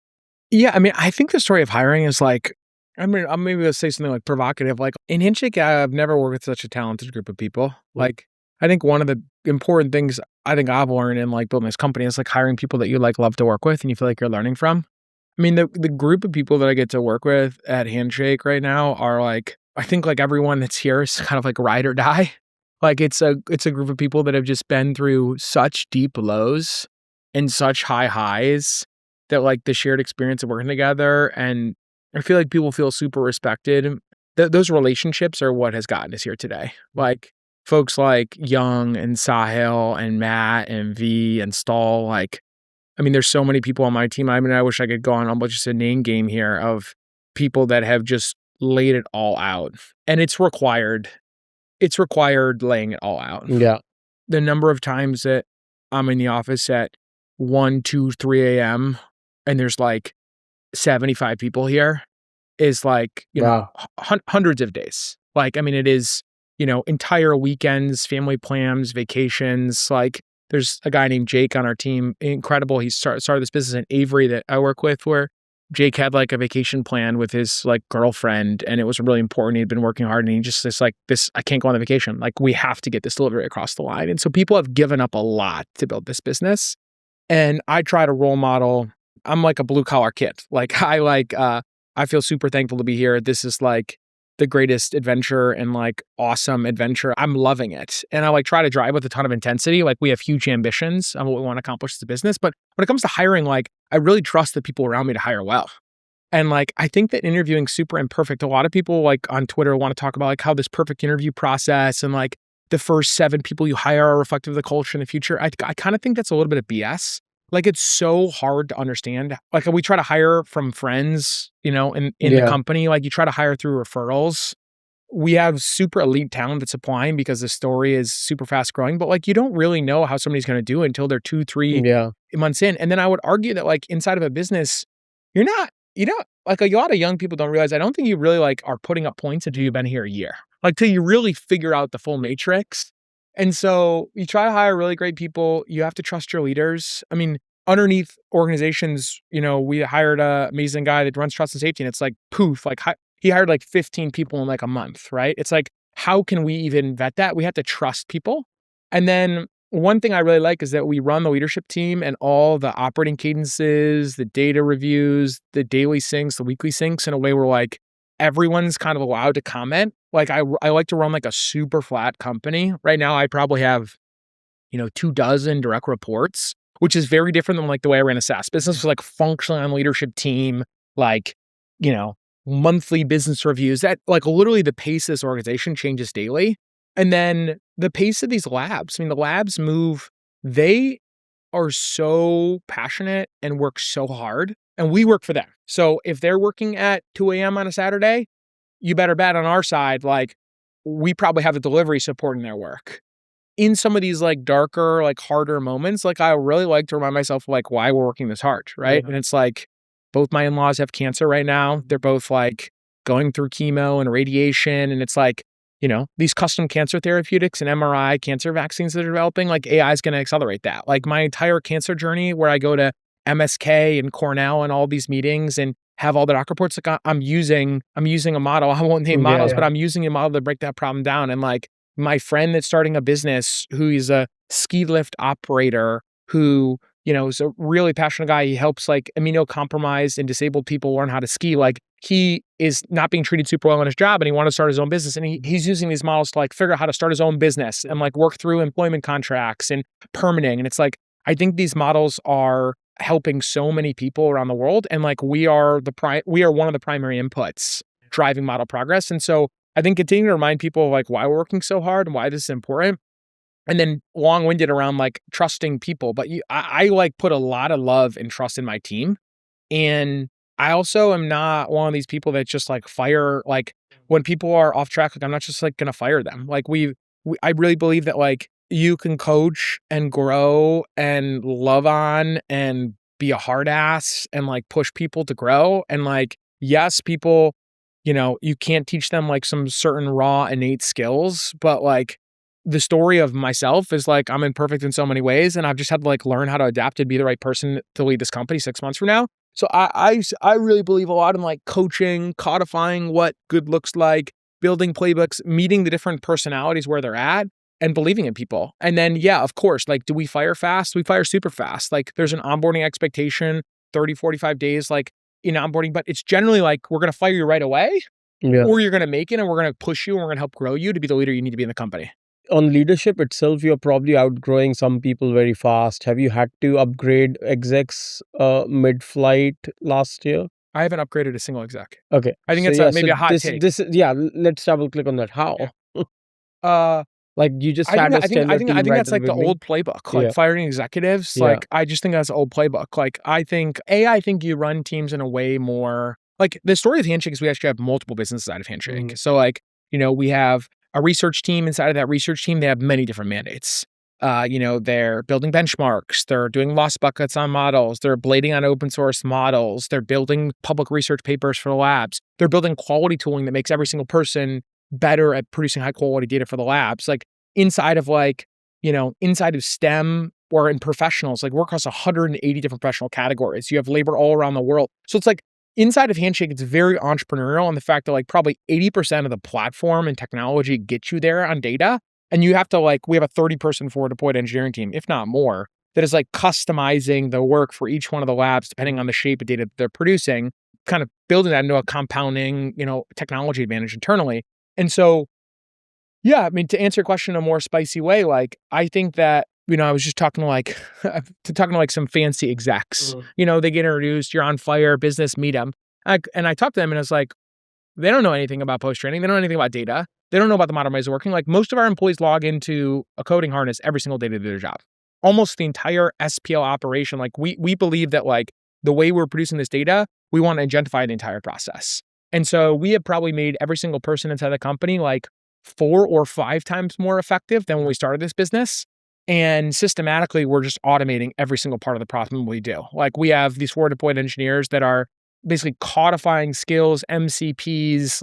Yeah, I think the story of hiring is like, I'm maybe let's say something like provocative. Like in Handshake, I've never worked with such a talented group of people. Like I think one of the important things I think I've learned in like building this company is like hiring people that you like love to work with and you feel like you're learning from. The group of people that I get to work with at Handshake right now are like, I think like everyone that's here is kind of like ride or die. Like it's a group of people that have just been through such deep lows and such high highs that like the shared experience of working together, and I feel like people feel super respected. Those relationships are what has gotten us here today. Like folks like Young and Sahil and Matt and V and Stahl, like, I mean, there's so many people on my team. I mean, I wish I could go on almost just a name game here of people that have just laid it all out. And it's required laying it all out. Yeah. The number of times that I'm in the office at 1, 2, 3 a.m. and there's like 75 people here is like, Wow. hundreds of days. Like, I mean, it is, entire weekends, family plans, vacations. Like, there's a guy named Jake on our team. Incredible. He started this business in Avery that I work with, where Jake had like a vacation plan with his like girlfriend, and it was really important. He'd been working hard, and he just I can't go on the vacation. Like, we have to get this delivery across the line. And so people have given up a lot to build this business. And I try to role model. I'm like a blue collar kid. Like I feel super thankful to be here. This is like the greatest adventure and like awesome adventure. I'm loving it. And I like try to drive with a ton of intensity. Like, we have huge ambitions on what we want to accomplish as a business. But when it comes to hiring, like, I really trust the people around me to hire well. And like, I think that interviewing super imperfect. A lot of people like on Twitter want to talk about like how this perfect interview process and like the first 7 people you hire are reflective of the culture in the future. I kind of think that's a little bit of BS. Like, it's so hard to understand. Like, we try to hire from friends, in the company. Like, you try to hire through referrals. We have super elite talent that's applying because the story is super fast growing. But like, you don't really know how somebody's going to do it until they're 2, 3 months in. And then I would argue that like inside of a business, like a lot of young people don't realize, I don't think you really like are putting up points until you've been here a year. Like, till you really figure out the full matrix. And so you try to hire really great people. You have to trust your leaders. I mean, underneath organizations, we hired an amazing guy that runs trust and safety, and it's like poof, like he hired like 15 people in like a month, right? It's like, how can we even vet that? We have to trust people. And then one thing I really like is that we run the leadership team and all the operating cadences, the data reviews, the daily syncs, the weekly syncs in a way where like everyone's kind of allowed to comment. Like, I like to run like a super flat company. Right now, I probably have, 24 direct reports, which is very different than like the way I ran a SaaS business. So like functionally on leadership team, like, monthly business reviews, that like literally the pace of this organization changes daily. And then the pace of these labs, I mean, the labs move, they are so passionate and work so hard, and we work for them. So if they're working at 2 a.m. on a Saturday, you better bet on our side, like, we probably have a delivery supporting their work. In some of these like darker, like harder moments, like I really like to remind myself like why we're working this hard, right? And it's like, both my in-laws have cancer right now. They're both like going through chemo and radiation. And it's like, these custom cancer therapeutics and MRI cancer vaccines that are developing, like AI is going to accelerate that. Like, my entire cancer journey where I go to MSK and Cornell and all these meetings and have all the doc reports, like I'm using a model. I won't name models, but I'm using a model to break that problem down. And like, my friend that's starting a business, who is a ski lift operator, who, is a really passionate guy. He helps like immunocompromised and disabled people learn how to ski. Like, he is not being treated super well in his job, and he wanted to start his own business. And he's using these models to like figure out how to start his own business and like work through employment contracts and permitting. And it's like, I think these models are helping so many people around the world. And like, we are one of the primary inputs driving model progress. And so I think continuing to remind people like why we're working so hard and why this is important. And then long-winded around like trusting people. But I like put a lot of love and trust in my team. And I also am not one of these people that just like fire, like when people are off track, like I'm not just like going to fire them. Like I really believe that like you can coach and grow and love on and be a hard ass and like push people to grow. And like, yes, people, you can't teach them like some certain raw innate skills, but like, the story of myself is like, I'm imperfect in so many ways, and I've just had to like learn how to adapt and be the right person to lead this company 6 months from now. So I really believe a lot in like coaching, codifying what good looks like, building playbooks, meeting the different personalities where they're at, and believing in people. And then, yeah, of course, like, do we fire fast? We fire super fast. Like, there's an onboarding expectation, 30, 45 days, like in onboarding, but it's generally like, we're going to fire you right away, or you're going to make it and we're going to push you and we're going to help grow you to be the leader you need to be in the company. on leadership itself, you're probably outgrowing some people very fast. Have you had to upgrade execs mid-flight last year? I haven't upgraded a single exec. Okay, I think so it's yeah, so maybe a hot this take. this is yeah. Let's double click on that. How? Uh, Like you just I think had a that, I think I stellar think I team think right that's at the like the beginning. old playbook, like Yeah, firing executives. yeah. Like I just think that's an old playbook. Like I think you run teams in a way more like the story of Handshake is we actually have multiple businesses out of Handshake. Mhm. So like we have a research team inside of that research team. They have many different mandates. They're building benchmarks. They're doing loss buckets on models. They're blading on open source models. They're building public research papers for the labs. They're building quality tooling that makes every single person better at producing high quality data for the labs. Like inside of inside of STEM or in professionals, like we're across 180 different professional categories. You have labor all around the world. So it's like inside of Handshake, it's very entrepreneurial. And the fact that like probably 80% of the platform and technology gets you there on data. And you have to we have a 30-person forward deployed engineering team, if not more, that is like customizing the work for each one of the labs, depending on the shape of data that they're producing, kind of building that into a compounding, technology advantage internally. And so yeah, I mean, to answer your question in a more spicy way, like I think that I was just talking to some fancy execs. They get introduced. You're on fire. Business meet them, and I talked to them, and I was like, they don't know anything about post training. They don't know anything about data. They don't know about the modern ways of working. Like most of our employees log into a coding harness every single day to do their job. Almost the entire SPL operation. Like we believe that like the way we're producing this data, we want to agentify the entire process. And so we have probably made every single person inside the company like 4 or 5 times more effective than when we started this business. And systematically, we're just automating every single part of the problem we do. Like we have these forward deployed engineers that are basically codifying skills, MCPs,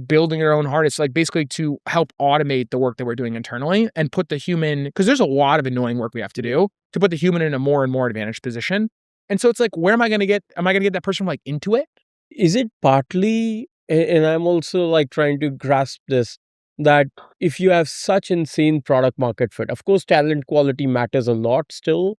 building their own harness, like basically to help automate the work that we're doing internally and put the human, because there's a lot of annoying work we have to do to put the human in a more and more advantaged position. And so it's like, am I going to get that person like into it? Is it partly, and I'm also like trying to grasp this, that if you have such insane product market fit, of course, talent quality matters a lot still,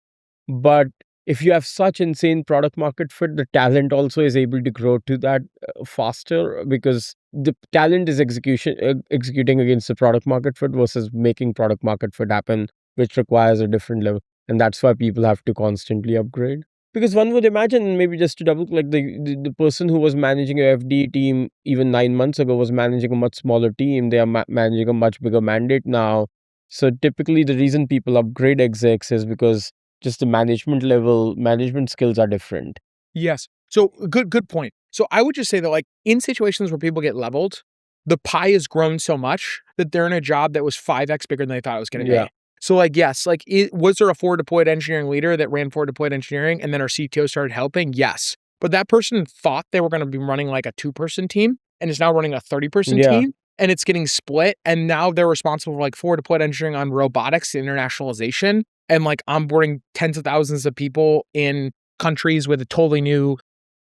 but if you have such insane product market fit, the talent also is able to grow to that faster because the talent is executing against the product market fit versus making product market fit happen, which requires a different level. And that's why people have to constantly upgrade. Because one would imagine, maybe just to double click, the person who was managing a FD team even 9 months ago was managing a much smaller team. They are managing a much bigger mandate now. So typically, the reason people upgrade execs is because just the management skills are different. Yes. So good point. So I would just say that like in situations where people get leveled, the pie has grown so much that they're in a job that was 5x bigger than they thought it was going to be. So like, yes, like was there a forward deployed engineering leader that ran forward deployed engineering and then our CTO started helping? Yes. But that person thought they were going to be running like a 2-person team and is now running a 30-person team and it's getting split. And now they're responsible for like forward deployed engineering on robotics, internationalization, and like onboarding tens of thousands of people in countries with a totally new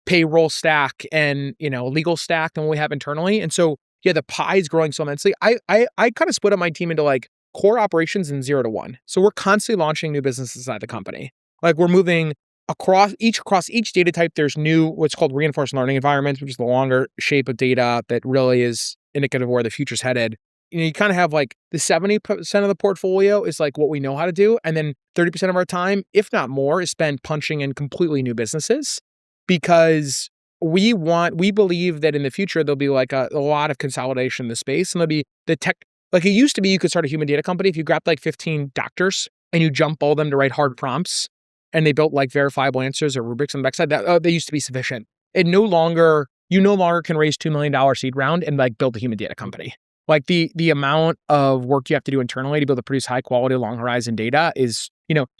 payroll stack and legal stack than what we have internally. And so yeah, the pie is growing so immensely. I kind of split up my team into like core operations and 0 to 1. So we're constantly launching new businesses inside the company. Like we're moving across each data type. There's new what's called reinforcement learning environments, which is the longer shape of data that really is indicative of where the future's headed. You kind of have like the 70% of the portfolio is like what we know how to do. And then 30% of our time, if not more, is spent punching in completely new businesses because we believe that in the future, there'll be like a lot of consolidation in the space and there'll be the tech. Like it used to be, you could start a human data company if you grabbed like 15 doctors and you jump all them to write hard prompts and they built like verifiable answers or rubrics on the backside. That they used to be sufficient. You no longer can raise $2 million seed round and like build a human data company. Like the amount of work you have to do internally to be able to produce high quality, long horizon data is,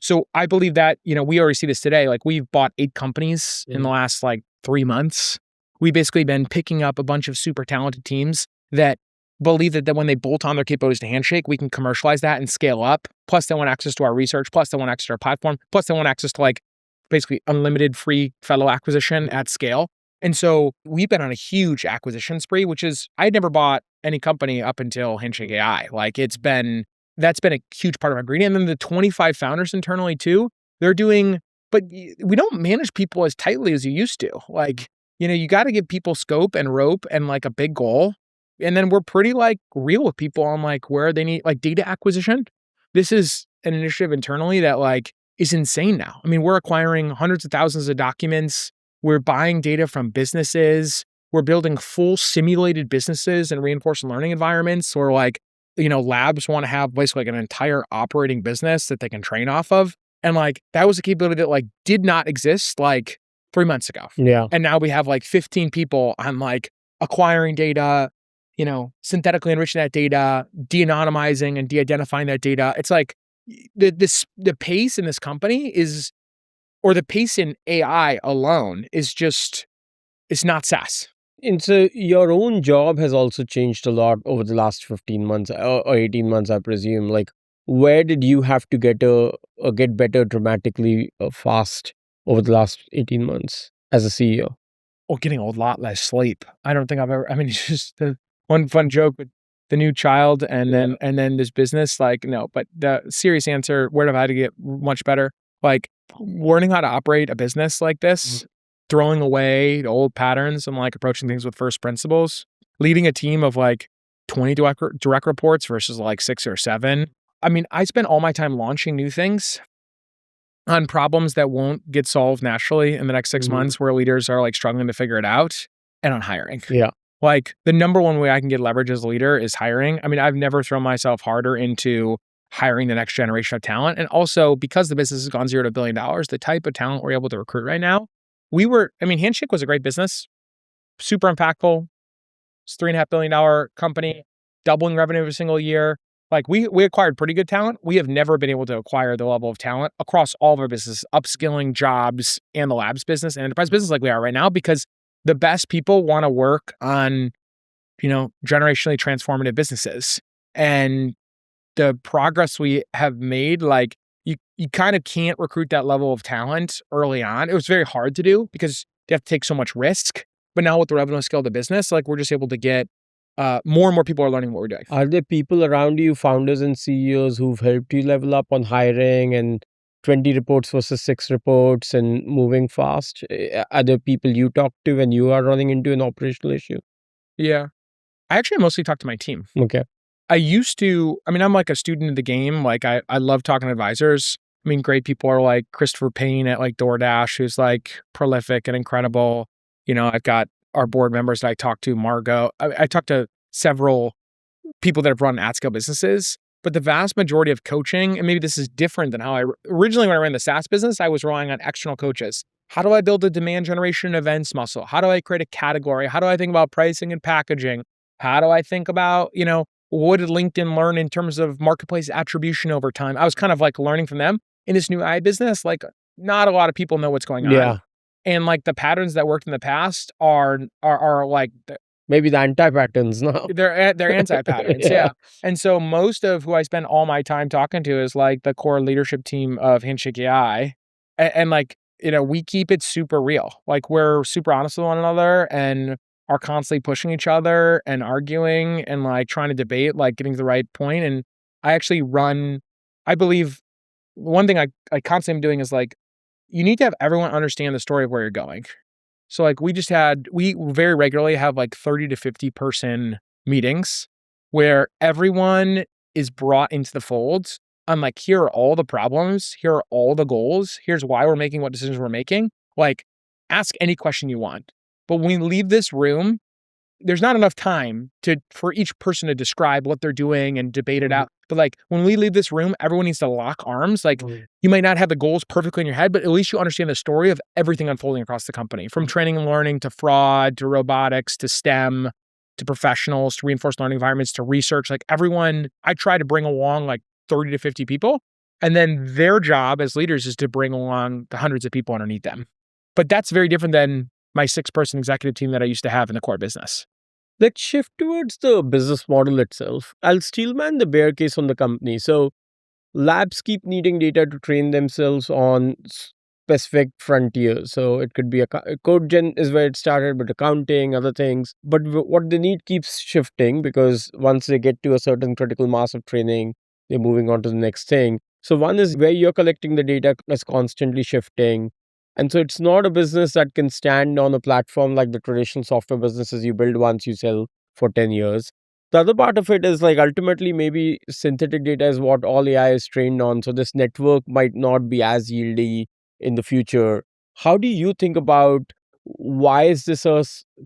so I believe that, we already see this today. Like we've bought 8 companies in the last like 3 months. We've basically been picking up a bunch of super talented teams that believe that when they bolt on their capabilities to Handshake, we can commercialize that and scale up. Plus they want access to our research, plus they want access to our platform, plus they want access to like basically unlimited free fellow acquisition at scale. And so we've been on a huge acquisition spree, which is, I'd never bought any company up until Handshake AI. Like that's been a huge part of our ingredient. And then the 25 founders internally too, they're doing, but we don't manage people as tightly as you used to. Like, you got to give people scope and rope and like a big goal. And then we're pretty like real with people on like where they need like data acquisition. This is an initiative internally that like is insane now. I mean, we're acquiring hundreds of thousands of documents. We're buying data from businesses. We're building full simulated businesses and reinforced learning environments where like, labs want to have basically like an entire operating business that they can train off of. And like that was a capability that like did not exist like 3 months ago. Yeah. And now we have like 15 people on like acquiring data, synthetically enriching that data, de-anonymizing and de-identifying that data. It's like the pace in this company is, or the pace in AI alone is just, it's not SaaS. And so your own job has also changed a lot over the last 15 months or 18 months, I presume. Like, where did you have to get better dramatically fast over the last 18 months as a CEO? Well, getting a lot less sleep. I don't think I've ever, I mean, it's just the one fun joke with the new child and then this business, like, no, but the serious answer, where have I had to get much better? Like learning how to operate a business like this, throwing away the old patterns and like approaching things with first principles, leading a team of like 20 direct reports versus like 6 or 7. I mean, I spent all my time launching new things on problems that won't get solved naturally in the next 6 months where leaders are like struggling to figure it out, and on hiring. Yeah. Like the number one way I can get leverage as a leader is hiring. I mean, I've never thrown myself harder into hiring the next generation of talent. And also because the business has gone $0 to $1 billion, the type of talent we're able to recruit right now, Handshake was a great business, super impactful. It's $3.5 billion company, doubling revenue every single year. Like we acquired pretty good talent. We have never been able to acquire the level of talent across all of our business, upskilling jobs and the labs business and enterprise business like we are right now, because the best people want to work on, generationally transformative businesses. And the progress we have made, like you kind of can't recruit that level of talent early on. It was very hard to do because you have to take so much risk. But now with the revenue scale of the business, like we're just able to get more and more people are learning what we're doing. Are there people around you, founders and CEOs, who've helped you level up on hiring and 20 reports versus 6 reports and moving fast? Are there people you talk to when you are running into an operational issue? Yeah. I actually mostly talk to my team. Okay. I'm like a student of the game. Like I love talking to advisors. I mean, great people are like Christopher Payne at like DoorDash, who's like prolific and incredible. I've got our board members that I talk to, Margot. I talk to several people that have run at-scale businesses, but the vast majority of coaching, and maybe this is different than how originally when I ran the SaaS business, I was relying on external coaches. How do I build a demand generation events muscle? How do I create a category? How do I think about pricing and packaging? How do I think about, what did LinkedIn learn in terms of marketplace attribution over time? I was kind of like learning from them. In this new AI business, like not a lot of people know what's going on. Yeah. And like the patterns that worked in the past are like maybe the anti-patterns now. They're anti-patterns, yeah. And so most of who I spend all my time talking to is like the core leadership team of Handshake AI, and like we keep it super real. Like we're super honest with one another and are constantly pushing each other and arguing and like trying to debate, like getting to the right point. And I believe one thing I constantly am doing is like, you need to have everyone understand the story of where you're going. So like we very regularly have like 30 to 50 person meetings where everyone is brought into the fold. I'm like, here are all the problems. Here are all the goals. Here's why we're making what decisions we're making. Like ask any question you want. But when we leave this room, there's not enough time for each person to describe what they're doing and debate it out. But like when we leave this room, everyone needs to lock arms. Like you might not have the goals perfectly in your head, but at least you understand the story of everything unfolding across the company, from training and learning to fraud, to robotics, to STEM, to professionals, to reinforced learning environments, to research. Like everyone, I try to bring along like 30 to 50 people. And then their job as leaders is to bring along the hundreds of people underneath them. But that's very different than my 6-person executive team that I used to have in the core business. Let's shift towards the business model itself. I'll steelman the bear case on the company. So labs keep needing data to train themselves on specific frontiers. So it could be code gen is where it started, but accounting, other things. But what they need keeps shifting because once they get to a certain critical mass of training, they're moving on to the next thing. So one is where you're collecting the data is constantly shifting. And so it's not a business that can stand on a platform like the traditional software businesses you build once, you sell for 10 years. The other part of it is like ultimately maybe synthetic data is what all AI is trained on. So this network might not be as yieldy in the future. How do you think about why is this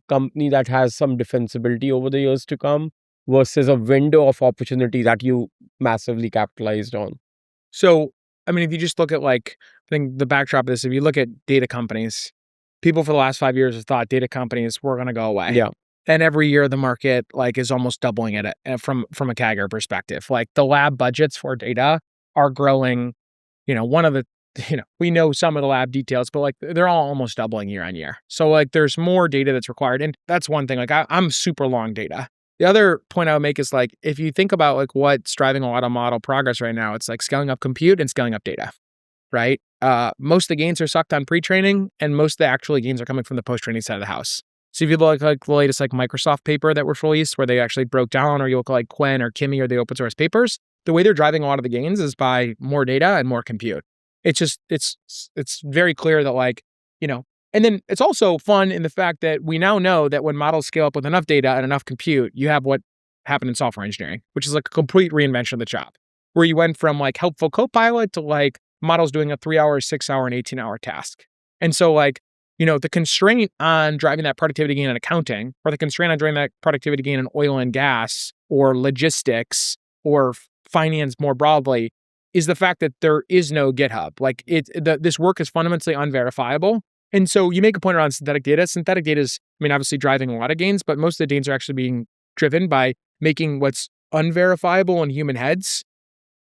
company that has some defensibility over the years to come versus a window of opportunity that you massively capitalized on? So, I mean, if you just look at like, I think the backdrop of this, if you look at data companies, people for the last 5 years have thought data companies were going to go away. Yeah. And every year the market like is almost doubling it from a CAGR perspective. Like the lab budgets for data are growing, one of the, we know some of the lab details, but like they're all almost doubling year on year. So like there's more data that's required. And that's one thing, like I'm super long data. The other point I would make is like, if you think about like what's driving a lot of model progress right now, it's like scaling up compute and scaling up data, right? Most of the gains are sucked on pre-training and most of the actual gains are coming from the post-training side of the house. So if you look like the latest like Microsoft paper that was released where they actually broke down, or you look like Quen or Kimi or the open source papers, the way they're driving a lot of the gains is by more data and more compute. It's just, it's very clear that like, and then it's also fun in the fact that we now know that when models scale up with enough data and enough compute, you have what happened in software engineering, which is like a complete reinvention of the job, where you went from like helpful copilot to like models doing a 3-hour, 6-hour, and 18-hour task. And so like, the constraint on driving that productivity gain in accounting, or the constraint on driving that productivity gain in oil and gas, or logistics, or finance more broadly, is the fact that there is no GitHub. Like this work is fundamentally unverifiable. And so you make a point around synthetic data. Synthetic data is, obviously driving a lot of gains, but most of the gains are actually being driven by making what's unverifiable in human heads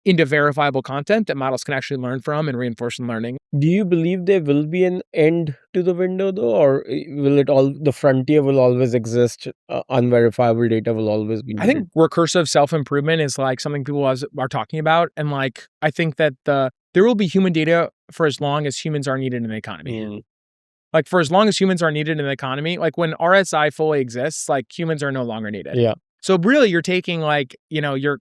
into verifiable content that models can actually learn from and reinforcement learning. Do you believe there will be an end to the window though, or will the frontier will always exist? Unverifiable data will always be I needed? think recursive self-improvement is like something people are talking about. And like, I think that there will be human data for as long as humans are needed in the economy. Like for as long as humans are needed in the economy, like when RSI fully exists, like humans are no longer needed. Yeah. So really you're taking like, you're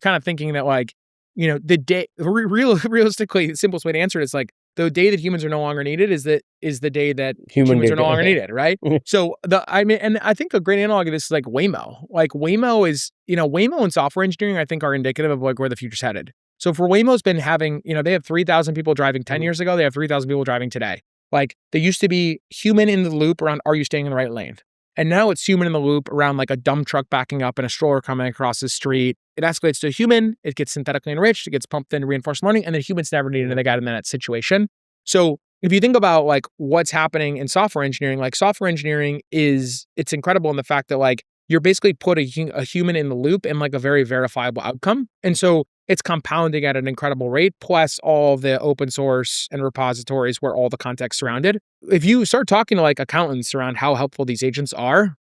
kind of thinking that like, the day, realistically, the simplest way to answer it is like the day that humans are no longer needed is the day that humans are no longer needed, right? So and I think a great analog of this is like Waymo. Like Waymo is, Waymo and software engineering, I think are indicative of like where the future's headed. So for Waymo's been having, they have 3,000 people driving 10 years ago. They have 3,000 people driving today. Like they used to be human in the loop around, are you staying in the right lane? And now it's human in the loop around like a dump truck backing up and a stroller coming across the street. It escalates to a human, it gets synthetically enriched, it gets pumped into reinforcement learning, and then humans never needed, and they got in that situation. So if you think about like what's happening in software engineering, like software engineering it's incredible in the fact that like you're basically put a human in the loop and like a very verifiable outcome. And so it's compounding at an incredible rate, plus all the open source and repositories where all the context surrounded. If you start talking to like accountants around how helpful these agents are,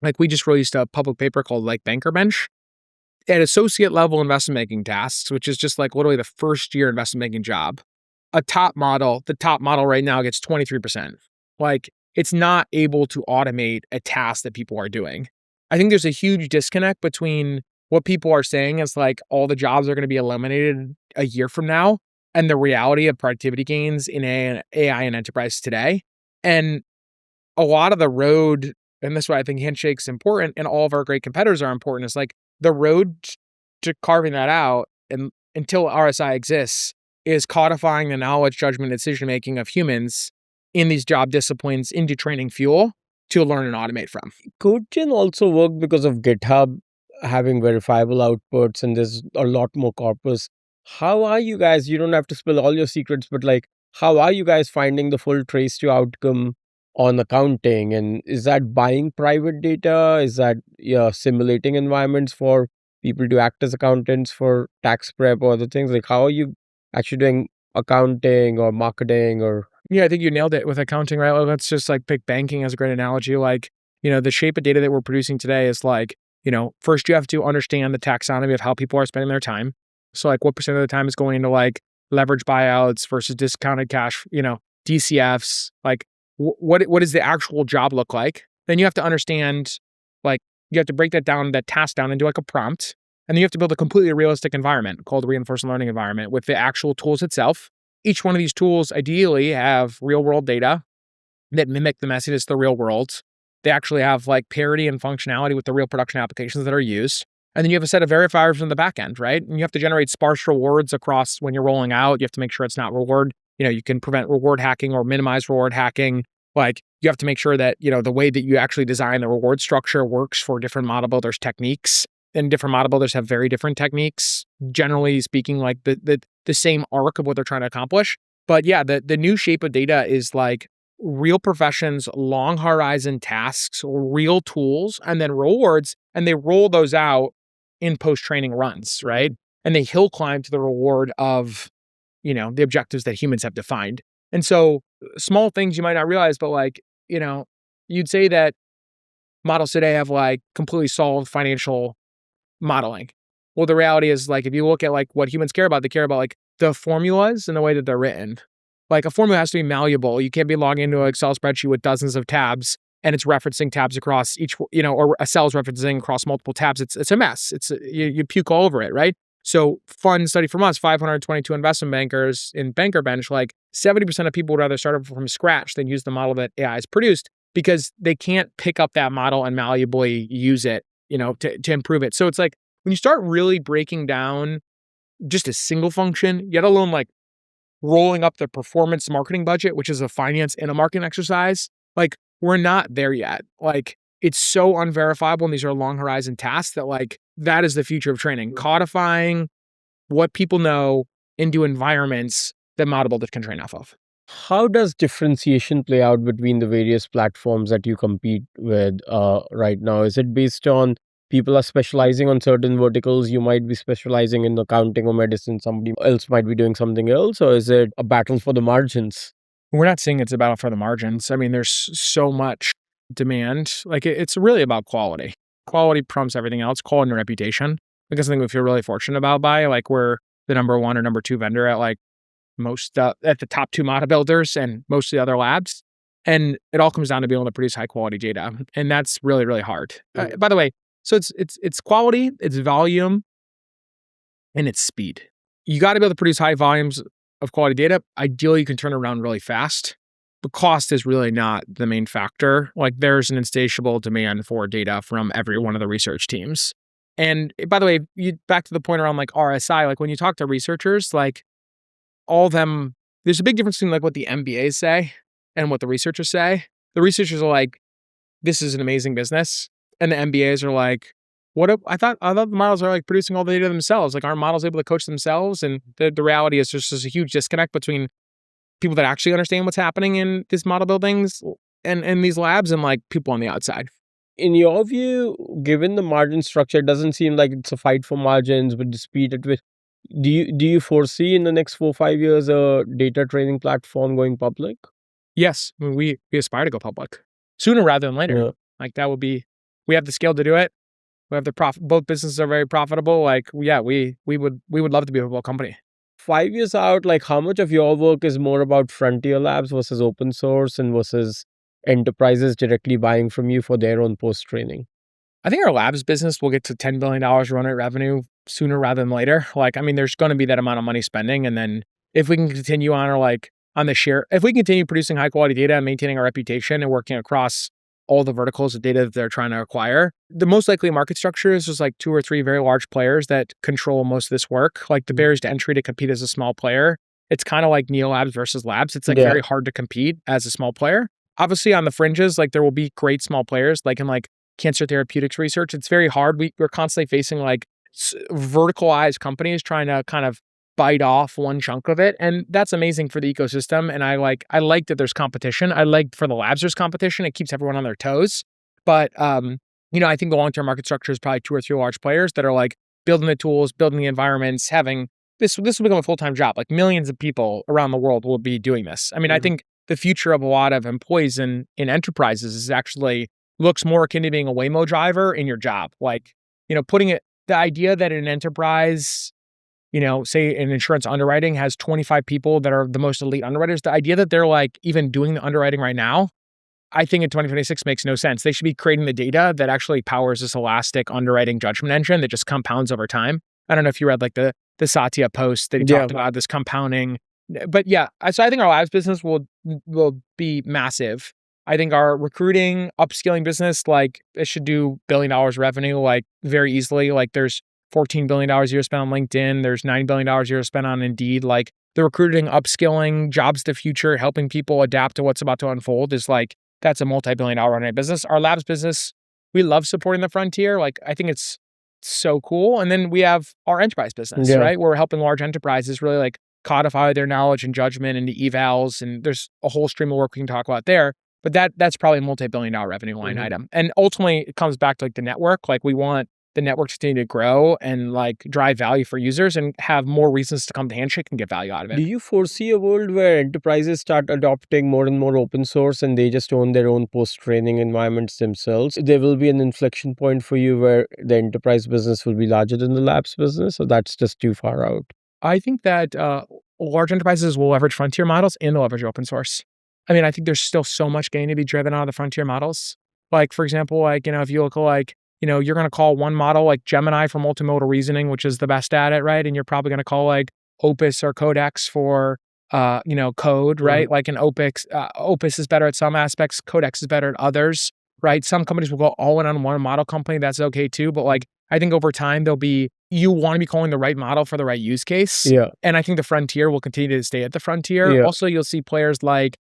like we just released a public paper called like Banker Bench at associate level investment banking tasks, which is just like literally the first year investment banking job. The top model right now gets 23%. Like it's not able to automate a task that people are doing. I think there's a huge disconnect between what people are saying is like all the jobs are going to be eliminated a year from now and the reality of productivity gains in AI and enterprise today. And a lot of the road, and this is why I think Handshake's important and all of our great competitors are important, is like the road to carving that out and until RSI exists is codifying the knowledge, judgment, decision-making of humans in these job disciplines into training fuel to learn and automate from. CodeGen also work because of GitHub having verifiable outputs and there's a lot more corpus. How are you guys, you don't have to spill all your secrets, but like, how are you guys finding the full trace to outcome on accounting? And is that buying private data? Is that simulating environments for people to act as accountants for tax prep or other things? Like, how are you actually doing accounting or marketing or? Yeah, I think you nailed it with accounting, right? Let's just like pick banking as a great analogy. Like, the shape of data that we're producing today is like, first you have to understand the taxonomy of how people are spending their time. So like what percent of the time is going into like leverage buyouts versus discounted cash, DCFs, like what does the actual job look like? Then you have to understand, like you have to break that task down into like a prompt. And then you have to build a completely realistic environment called a reinforcement learning environment with the actual tools itself. Each one of these tools ideally have real world data that mimic the messiness of the real world. They actually have like parity and functionality with the real production applications that are used. And then you have a set of verifiers in the back end, right? And you have to generate sparse rewards across when you're rolling out. You have to make sure it's not reward. You can prevent reward hacking or minimize reward hacking. Like you have to make sure that, the way that you actually design the reward structure works for different model builders techniques. And different model builders have very different techniques, generally speaking, like the same arc of what they're trying to accomplish. But yeah, the new shape of data is like real professions, long horizon tasks, real tools, and then rewards. And they roll those out in post-training runs, right? And they hill climb to the reward of, the objectives that humans have defined. And so small things you might not realize, but like, you'd say that models today have like completely solved financial modeling. Well, the reality is like, if you look at like what humans care about, they care about like the formulas and the way that they're written. Like a formula has to be malleable. You can't be logging into an Excel spreadsheet with dozens of tabs and it's referencing tabs across each, or a cell's referencing across multiple tabs. It's a mess. You puke all over it, right? So fun study from us, 522 investment bankers in Banker Bench, like 70% of people would rather start from scratch than use the model that AI has produced because they can't pick up that model and malleably use it, to improve it. So it's like when you start really breaking down just a single function, yet alone like rolling up the performance marketing budget, which is a finance and a marketing exercise, like we're not there yet. Like it's so unverifiable and these are long horizon tasks that like that is the future of training, codifying what people know into environments that model builders can train off of. How does differentiation play out between the various platforms that you compete with right now? Is it based on people are specializing on certain verticals? You might be specializing in accounting or medicine. Somebody else might be doing something else. Or is it a battle for the margins? We're not saying it's a battle for the margins. I mean, there's so much demand. Like it's really about quality. Quality trumps everything else, quality and reputation. Like something we feel really fortunate about like we're the number one or number two vendor at like most at the top two model builders and most of the other labs. And it all comes down to being able to produce high quality data. And that's really, really hard. By the way, so it's quality, it's volume, and it's speed. You got to be able to produce high volumes of quality data. Ideally, you can turn it around really fast. But cost is really not the main factor. Like there's an insatiable demand for data from every one of the research teams. And by the way, back to the point around like RSI, like when you talk to researchers, like all of them, there's a big difference between like what the MBAs say and what the researchers say. The researchers are like, this is an amazing business. And the MBAs are like, I thought the models are like producing all the data themselves. Like aren't models able to coach themselves? And the reality is there's a huge disconnect between people that actually understand what's happening in these model buildings and these labs and like people on the outside. In your view, given the margin structure, it doesn't seem like it's a fight for margins, but the speed at which do you foresee in the next 4 or 5 years a data training platform going public? Yes, I mean, we aspire to go public sooner rather than later. Yeah. Like that would be, we have the scale to do it. We have the profit. Both businesses are very profitable. Like yeah, we would love to be a public company. 5 years out, like how much of your work is more about frontier labs versus open source and versus enterprises directly buying from you for their own post-training? I think our labs business will get to $10 billion run rate revenue sooner rather than later. Like, I mean, there's going to be that amount of money spending. And then if we can continue on the share, if we continue producing high quality data and maintaining our reputation and working across all the verticals of data that they're trying to acquire, the most likely market structure is just like 2 or 3 very large players that control most of this work. Like the barriers to entry to compete as a small player, it's kind of like neo labs versus labs. It's like very hard to compete as a small player. Obviously on the fringes, like there will be great small players, like in like cancer therapeutics research. It's very hard. We're constantly facing like verticalized companies trying to kind of bite off one chunk of it. And that's amazing for the ecosystem. And I like that there's competition. I like for the labs there's competition. It keeps everyone on their toes. But, I think the long-term market structure is probably 2 or 3 large players that are like building the tools, building the environments, having this will become a full-time job. Like millions of people around the world will be doing this. I mean, I think the future of a lot of employees in enterprises is actually looks more akin to being a Waymo driver in your job. Like, putting it, the idea that an enterprise, say an insurance underwriting has 25 people that are the most elite underwriters, the idea that they're like even doing the underwriting right now, I think in 2026 makes no sense. They should be creating the data that actually powers this elastic underwriting judgment engine that just compounds over time. I don't know if you read like the Satya post that he talked about this compounding. But yeah, so I think our labs business will be massive. I think our recruiting, upskilling business, like it should do $1 billion revenue, like very easily. Like there's $14 billion a year spent on LinkedIn. There's $9 billion a year spent on Indeed. Like the recruiting, upskilling, jobs of the future, helping people adapt to what's about to unfold is like, that's a multi-billion-dollar run rate business. Our labs business, we love supporting the frontier. Like I think it's so cool. And then we have our enterprise business, right? Where we're helping large enterprises really like codify their knowledge and judgment into evals. And there's a whole stream of work we can talk about there. But that's probably a multi-billion-dollar revenue line item. And ultimately it comes back to like the network. Like we want the network to continue to grow and like drive value for users and have more reasons to come to Handshake and get value out of it. Do you foresee a world where enterprises start adopting more and more open source and they just own their own post-training environments themselves? There will be an inflection point for you where the enterprise business will be larger than the labs business, or that's just too far out? I think that large enterprises will leverage frontier models and they'll leverage open source. I mean, I think there's still so much gain to be driven out of the frontier models. Like, for example, like, if you look like, you're going to call one model like Gemini for multimodal reasoning, which is the best at it, right? And you're probably going to call like Opus or Codex for, code, right? Like an Opus is better at some aspects, Codex is better at others, right? Some companies will go all in on one model company. That's okay too. But like, I think over time, you want to be calling the right model for the right use case. Yeah. And I think the frontier will continue to stay at the frontier. Yeah. Also, you'll see players like,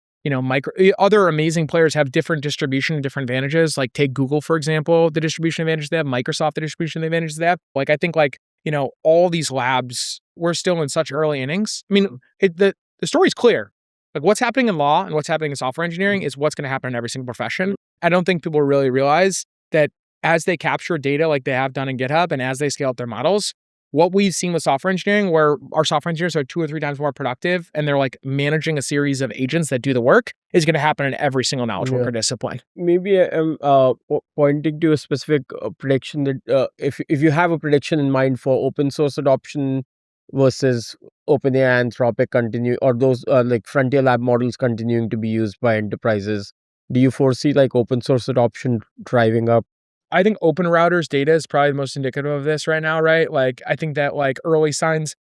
other amazing players have different distribution and different advantages. Like take Google, for example, the distribution advantage they have, Microsoft, the distribution advantage they have. Like, I think like, all these labs, we're still in such early innings. I mean, the story's clear. Like what's happening in law and what's happening in software engineering is what's going to happen in every single profession. I don't think people really realize that as they capture data like they have done in GitHub and as they scale up their models, what we've seen with software engineering, where our software engineers are 2 or 3 times more productive and they're like managing a series of agents that do the work, is going to happen in every single knowledge worker discipline. Maybe I'm pointing to a specific prediction that if you have a prediction in mind for open source adoption versus OpenAI, Anthropic continue, or those like frontier lab models continuing to be used by enterprises, do you foresee like open source adoption driving up? I think Open Router's data is probably the most indicative of this right now, right? Like, I think that like early signs,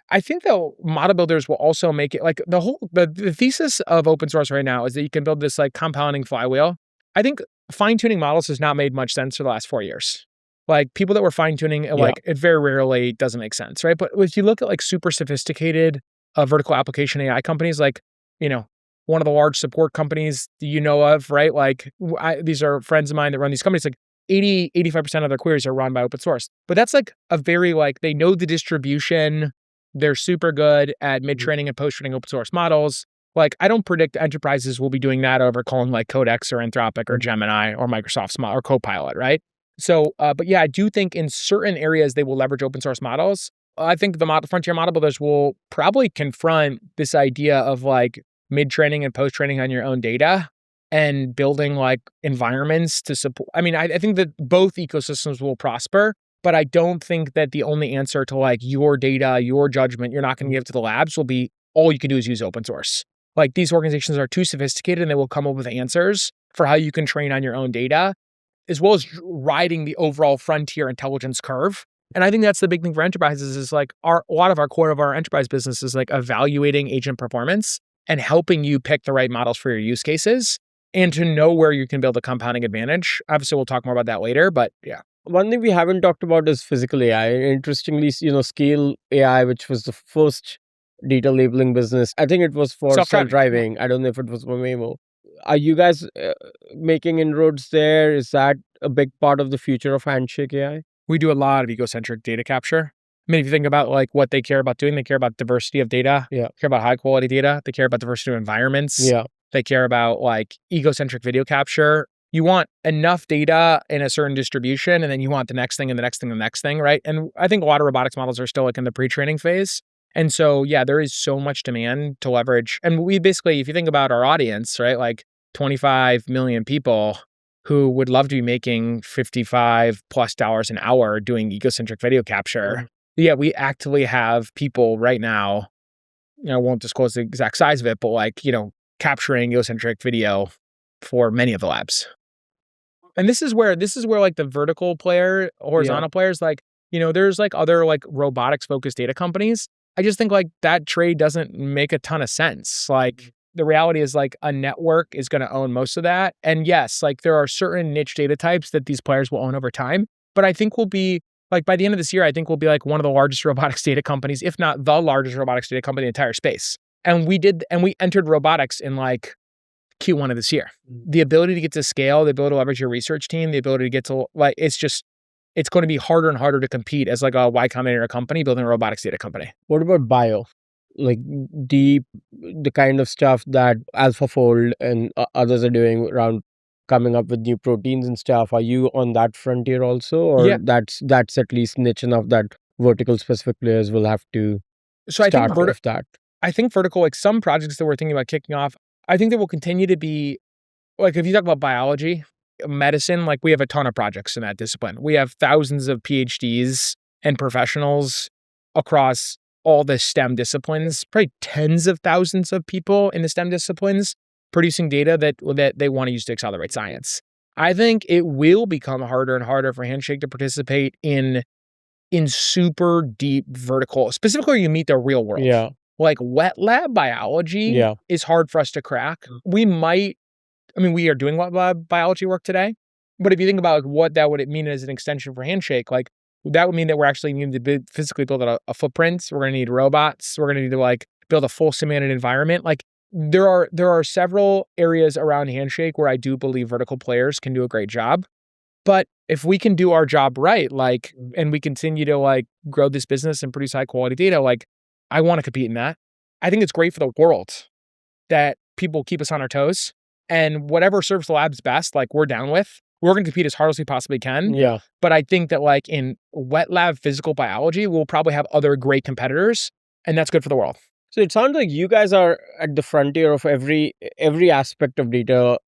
I think that model builders will also make it like the thesis of open source right now is that you can build this like compounding flywheel. I think fine tuning models has not made much sense for the last 4 years. Like people that were fine tuning, like it very rarely doesn't make sense, right? But if you look at like super sophisticated vertical application AI companies, like, one of the large support companies of, right? Like these are friends of mine that run these companies, like 85% of their queries are run by open source. But that's like a very like, they know the distribution. They're super good at mid-training and post-training open source models. Like I don't predict enterprises will be doing that over calling like Codex or Anthropic or Gemini or Microsoft's model or Copilot, right? So, but yeah, I do think in certain areas they will leverage open source models. I think the frontier model builders will probably confront this idea of like mid-training and post-training on your own data and building like environments to support. I mean, I think that both ecosystems will prosper, but I don't think that the only answer to like your data, your judgment, you're not going to give to the labs will be all you can do is use open source. Like these organizations are too sophisticated and they will come up with answers for how you can train on your own data, as well as riding the overall frontier intelligence curve. And I think that's the big thing for enterprises is like a lot of our core of our enterprise business is like evaluating agent performance and helping you pick the right models for your use cases and to know where you can build a compounding advantage. Obviously, we'll talk more about that later, but yeah. One thing we haven't talked about is physical AI. Interestingly, Scale AI, which was the first data labeling business. I think it was for self-driving. I don't know if it was for Waymo. Are you guys making inroads there? Is that a big part of the future of Handshake AI? We do a lot of egocentric data capture. I mean, if you think about like what they care about doing, they care about diversity of data. Yeah. They care about high quality data. They care about diversity of environments. Yeah. They care about like egocentric video capture. You want enough data in a certain distribution, and then you want the next thing and the next thing and the next thing, right? And I think a lot of robotics models are still like in the pre-training phase. And so, yeah, there is so much demand to leverage. And we basically, if you think about our audience, right, like 25 million people who would love to be making $55+ an hour doing egocentric video capture. Yeah, we actively have people right now, I won't disclose the exact size of it, but like, capturing egocentric video for many of the labs. And this is where like the vertical player, horizontal players, like, there's like other like robotics focused data companies. I just think like that trade doesn't make a ton of sense. Like the reality is like a network is going to own most of that. And yes, like there are certain niche data types that these players will own over time. But I think we'll be like by the end of this year, I think we'll be like one of the largest robotics data companies, if not the largest robotics data company in the entire space. And we entered robotics in like Q1 of this year. The ability to get to scale, the ability to leverage your research team, the ability to get to like, it's going to be harder and harder to compete as like a Y Combinator company building a robotics data company. What about bio? Like the kind of stuff that AlphaFold and others are doing around coming up with new proteins and stuff. Are you on that frontier also, or Yeah. that's at least niche enough that vertical specific players will have to So start with that? I think vertical, like some projects that we're thinking about kicking off, I think there will continue to be, like if you talk about biology, medicine, like we have a ton of projects in that discipline. We have thousands of PhDs and professionals across all the STEM disciplines, probably tens of thousands of people in the STEM disciplines producing data that they want to use to accelerate science. I think it will become harder and harder for Handshake to participate in super deep vertical, specifically where you meet the real world. Yeah. Like wet lab biology is hard for us to crack. We are doing wet lab biology work today, but if you think about like what that would mean as an extension for Handshake, like that would mean that we're actually needing to physically build a footprint. We're going to need robots. We're going to need to like build a full simulated environment. Like there are several areas around Handshake where I do believe vertical players can do a great job. But if we can do our job right, like, and we continue to like grow this business and produce high quality data, like I want to compete in that. I think it's great for the world that people keep us on our toes, and whatever serves the labs best, like we're down with. We're going to compete as hard as we possibly can. Yeah. But I think that like in wet lab physical biology, we'll probably have other great competitors, and that's good for the world. So it sounds like you guys are at the frontier of every aspect of data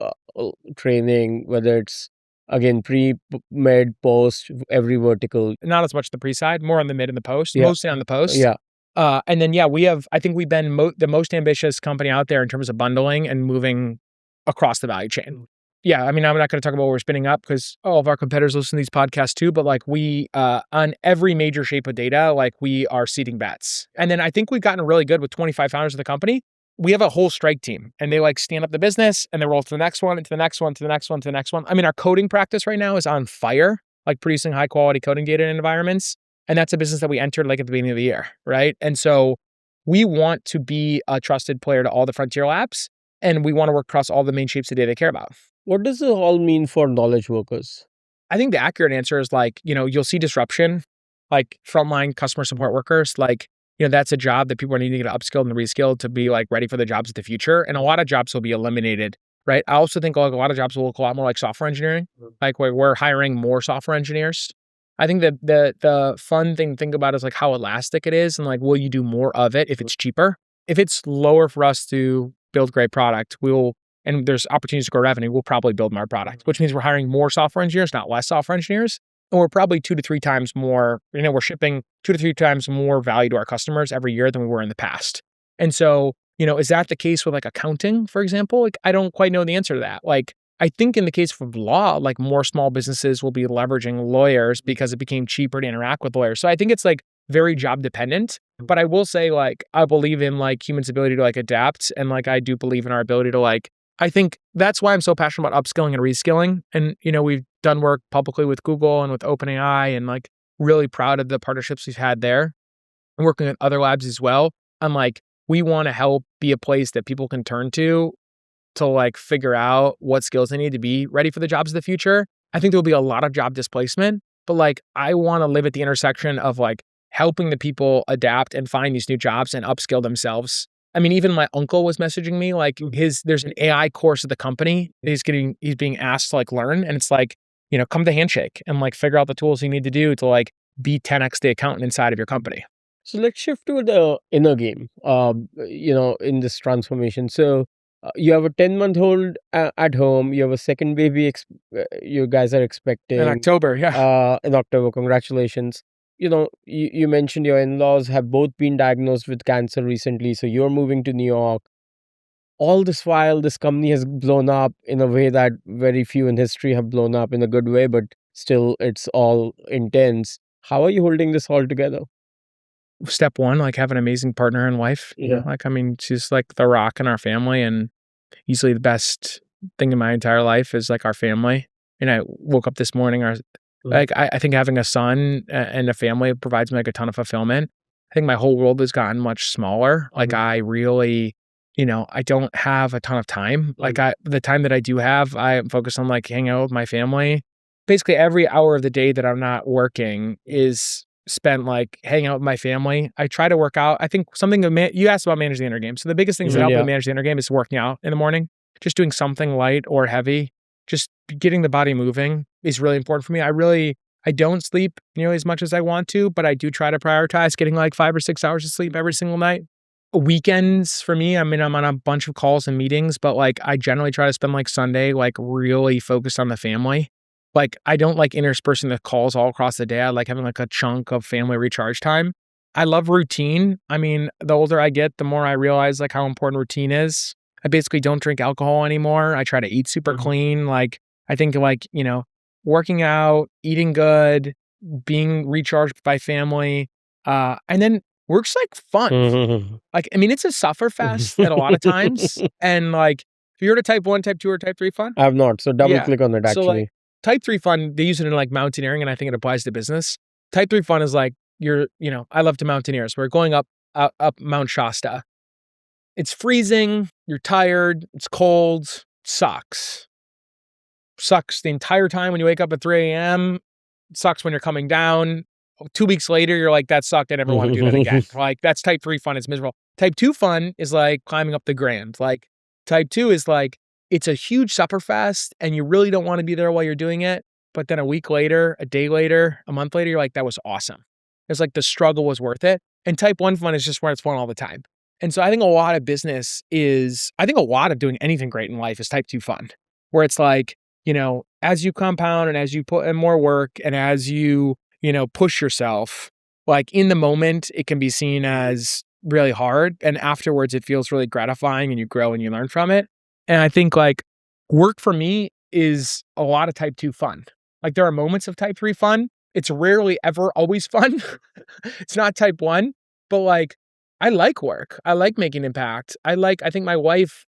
training, whether it's again pre, mid, post, every vertical. Not as much the pre side, more on the mid and the post, Yeah. mostly on the post. Yeah. And then I think we've been the most ambitious company out there in terms of bundling and moving across the value chain. Yeah, I mean, I'm not going to talk about what we're spinning up because all of our competitors listen to these podcasts too, but like we, on every major shape of data, like we are seeding bets. And then I think we've gotten really good with 25 founders of the company. We have a whole strike team and they like stand up the business and they roll to the next one, to the next one, to the next one, to the next one. I mean, our coding practice right now is on fire, like producing high quality coding data in environments. And that's a business that we entered like at the beginning of the year, right? And so we want to be a trusted player to all the frontier labs, and we want to work across all the main shapes of data they care about. What does this all mean for knowledge workers? I think the accurate answer is like, you'll see disruption, like frontline customer support workers, like, that's a job that people are needing to get upskilled and reskilled to be like ready for the jobs of the future. And a lot of jobs will be eliminated, right? I also think like a lot of jobs will look a lot more like software engineering, like we're hiring more software engineers. I think that the fun thing to think about is like how elastic it is and like, will you do more of it if it's cheaper? If it's lower for us to build great product, and there's opportunities to grow revenue, we'll probably build more product, which means we're hiring more software engineers, not less software engineers. And we're probably 2 to 3 times more, we're shipping 2 to 3 times more value to our customers every year than we were in the past. And so, is that the case with like accounting, for example? Like, I don't quite know the answer to that. Like, I think in the case of law, like more small businesses will be leveraging lawyers because it became cheaper to interact with lawyers. So I think it's like very job dependent, but I will say like, I believe in like humans' ability to like adapt. And like, I do believe in our ability to like, I think that's why I'm so passionate about upskilling and reskilling. And, we've done work publicly with Google and with OpenAI and like really proud of the partnerships we've had there and working with other labs as well. I'm like, we want to help be a place that people can turn to like figure out what skills they need to be ready for the jobs of the future. I think there'll be a lot of job displacement, but like, I want to live at the intersection of like helping the people adapt and find these new jobs and upskill themselves. I mean, even my uncle was messaging me like there's an AI course at the company he's being asked to like learn. And it's like, come to Handshake and like figure out the tools you need to do to like be 10x the accountant inside of your company. So let's shift to the inner game, in this transformation. So you have a 10-month-old at home. You have a second baby you guys are expecting. In October, yeah. In October, congratulations. You mentioned your in-laws have both been diagnosed with cancer recently, so you're moving to New York. All this while, this company has blown up in a way that very few in history have blown up in a good way, but still it's all intense. How are you holding this all together? step one, like have an amazing partner and wife. Yeah. Like, I mean, she's like the rock in our family, and easily the best thing in my entire life is like our family. And I woke up this morning, like, I think having a son and a family provides me like a ton of fulfillment. I think my whole world has gotten much smaller. Like I really, I don't have a ton of time. Like the time that I do have, I am focused on like hanging out with my family. Basically every hour of the day that I'm not working is spent like hanging out with my family. I try to work out. I think something you asked about managing the inner game. So the biggest things that help me manage the inner game is working out in the morning, just doing something light or heavy, just getting the body moving is really important for me. I don't sleep nearly as much as I want to, but I do try to prioritize getting like 5 or 6 hours of sleep every single night. Weekends for me, I mean, I'm on a bunch of calls and meetings, but like I generally try to spend like Sunday, like really focused on the family. Like I don't like interspersing the calls all across the day. I like having like a chunk of family recharge time. I love routine. I mean, the older I get, the more I realize like how important routine is. I basically don't drink alcohol anymore. I try to eat super clean. Like I think like, working out, eating good, being recharged by family, and then work's like fun. Like, I mean, it's a suffer fest at a lot of times. And like, if you're a type 1, type 2, or type 3 fun? I have not. So double click on that So actually. like, type 3 fun, they use it in like mountaineering, and I think it applies to business. Type 3 fun is like, I love to mountaineer. So we're going up Mount Shasta. It's freezing, you're tired, it's cold, sucks. Sucks the entire time when you wake up at 3 a.m. Sucks when you're coming down. 2 weeks later, you're like, that sucked. I never want to do that again. Like, that's type 3 fun. It's miserable. Type 2 fun is like climbing up the Grand. Like, type 2 is like, it's a huge supper fest and you really don't want to be there while you're doing it. But then a week later, a day later, a month later, you're like, that was awesome. It's like the struggle was worth it. And type 1 fun is just where it's fun all the time. And so I think a lot of doing anything great in life is type 2 fun, where it's like, as you compound and as you put in more work and as you, push yourself, like in the moment, it can be seen as really hard. And afterwards, it feels really gratifying and you grow and you learn from it. And I think like work for me is a lot of type 2 fun. Like there are moments of type 3 fun. It's rarely ever always fun. It's not type 1, but like I like work. I like making impact. I think my wife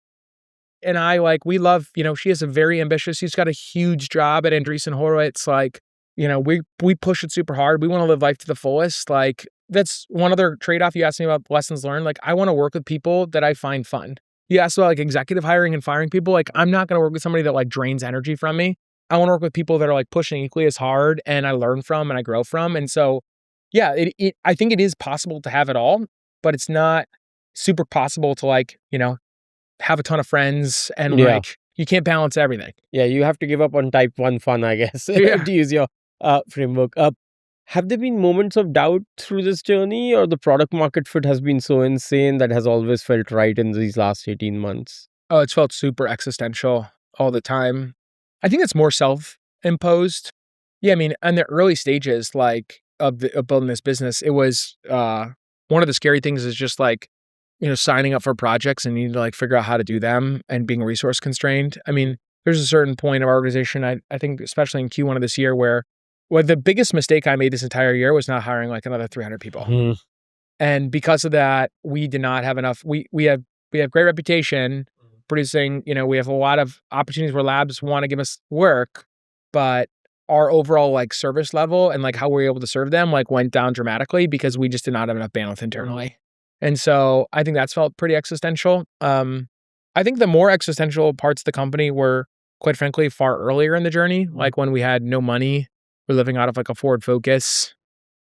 and I, like, we love, she is a very ambitious, she's got a huge job at Andreessen Horowitz. Like, we push it super hard. We want to live life to the fullest. Like, that's one other trade-off. You asked me about lessons learned. Like, I want to work with people that I find fun. You asked about like executive hiring and firing people. Like, I'm not going to work with somebody that like drains energy from me. I want to work with people that are like pushing equally as hard and I learn from and I grow from. And so, yeah, I think it is possible to have it all, but it's not super possible to like, have a ton of friends and like you can't balance everything. Yeah, you have to give up on type 1 fun, I guess, to use your framework. Have there been moments of doubt through this journey, or the product market fit has been so insane that has always felt right in these last 18 months? Oh, it's felt super existential all the time. I think it's more self-imposed. Yeah, I mean, in the early stages, like of building this business, it was one of the scary things is just like, signing up for projects and needing to like figure out how to do them and being resource constrained. I mean, there's a certain point of our organization, I think, especially in Q1 of this year, where the biggest mistake I made this entire year was not hiring like another 300 people. And because of that, we did not have enough. We have great reputation producing, we have a lot of opportunities where labs want to give us work, but our overall like service level and like how we're able to serve them like went down dramatically because we just did not have enough bandwidth internally. And so I think that's felt pretty existential. I think the more existential parts of the company were, quite frankly, far earlier in the journey, like when we had no money, we're living out of like a Ford Focus,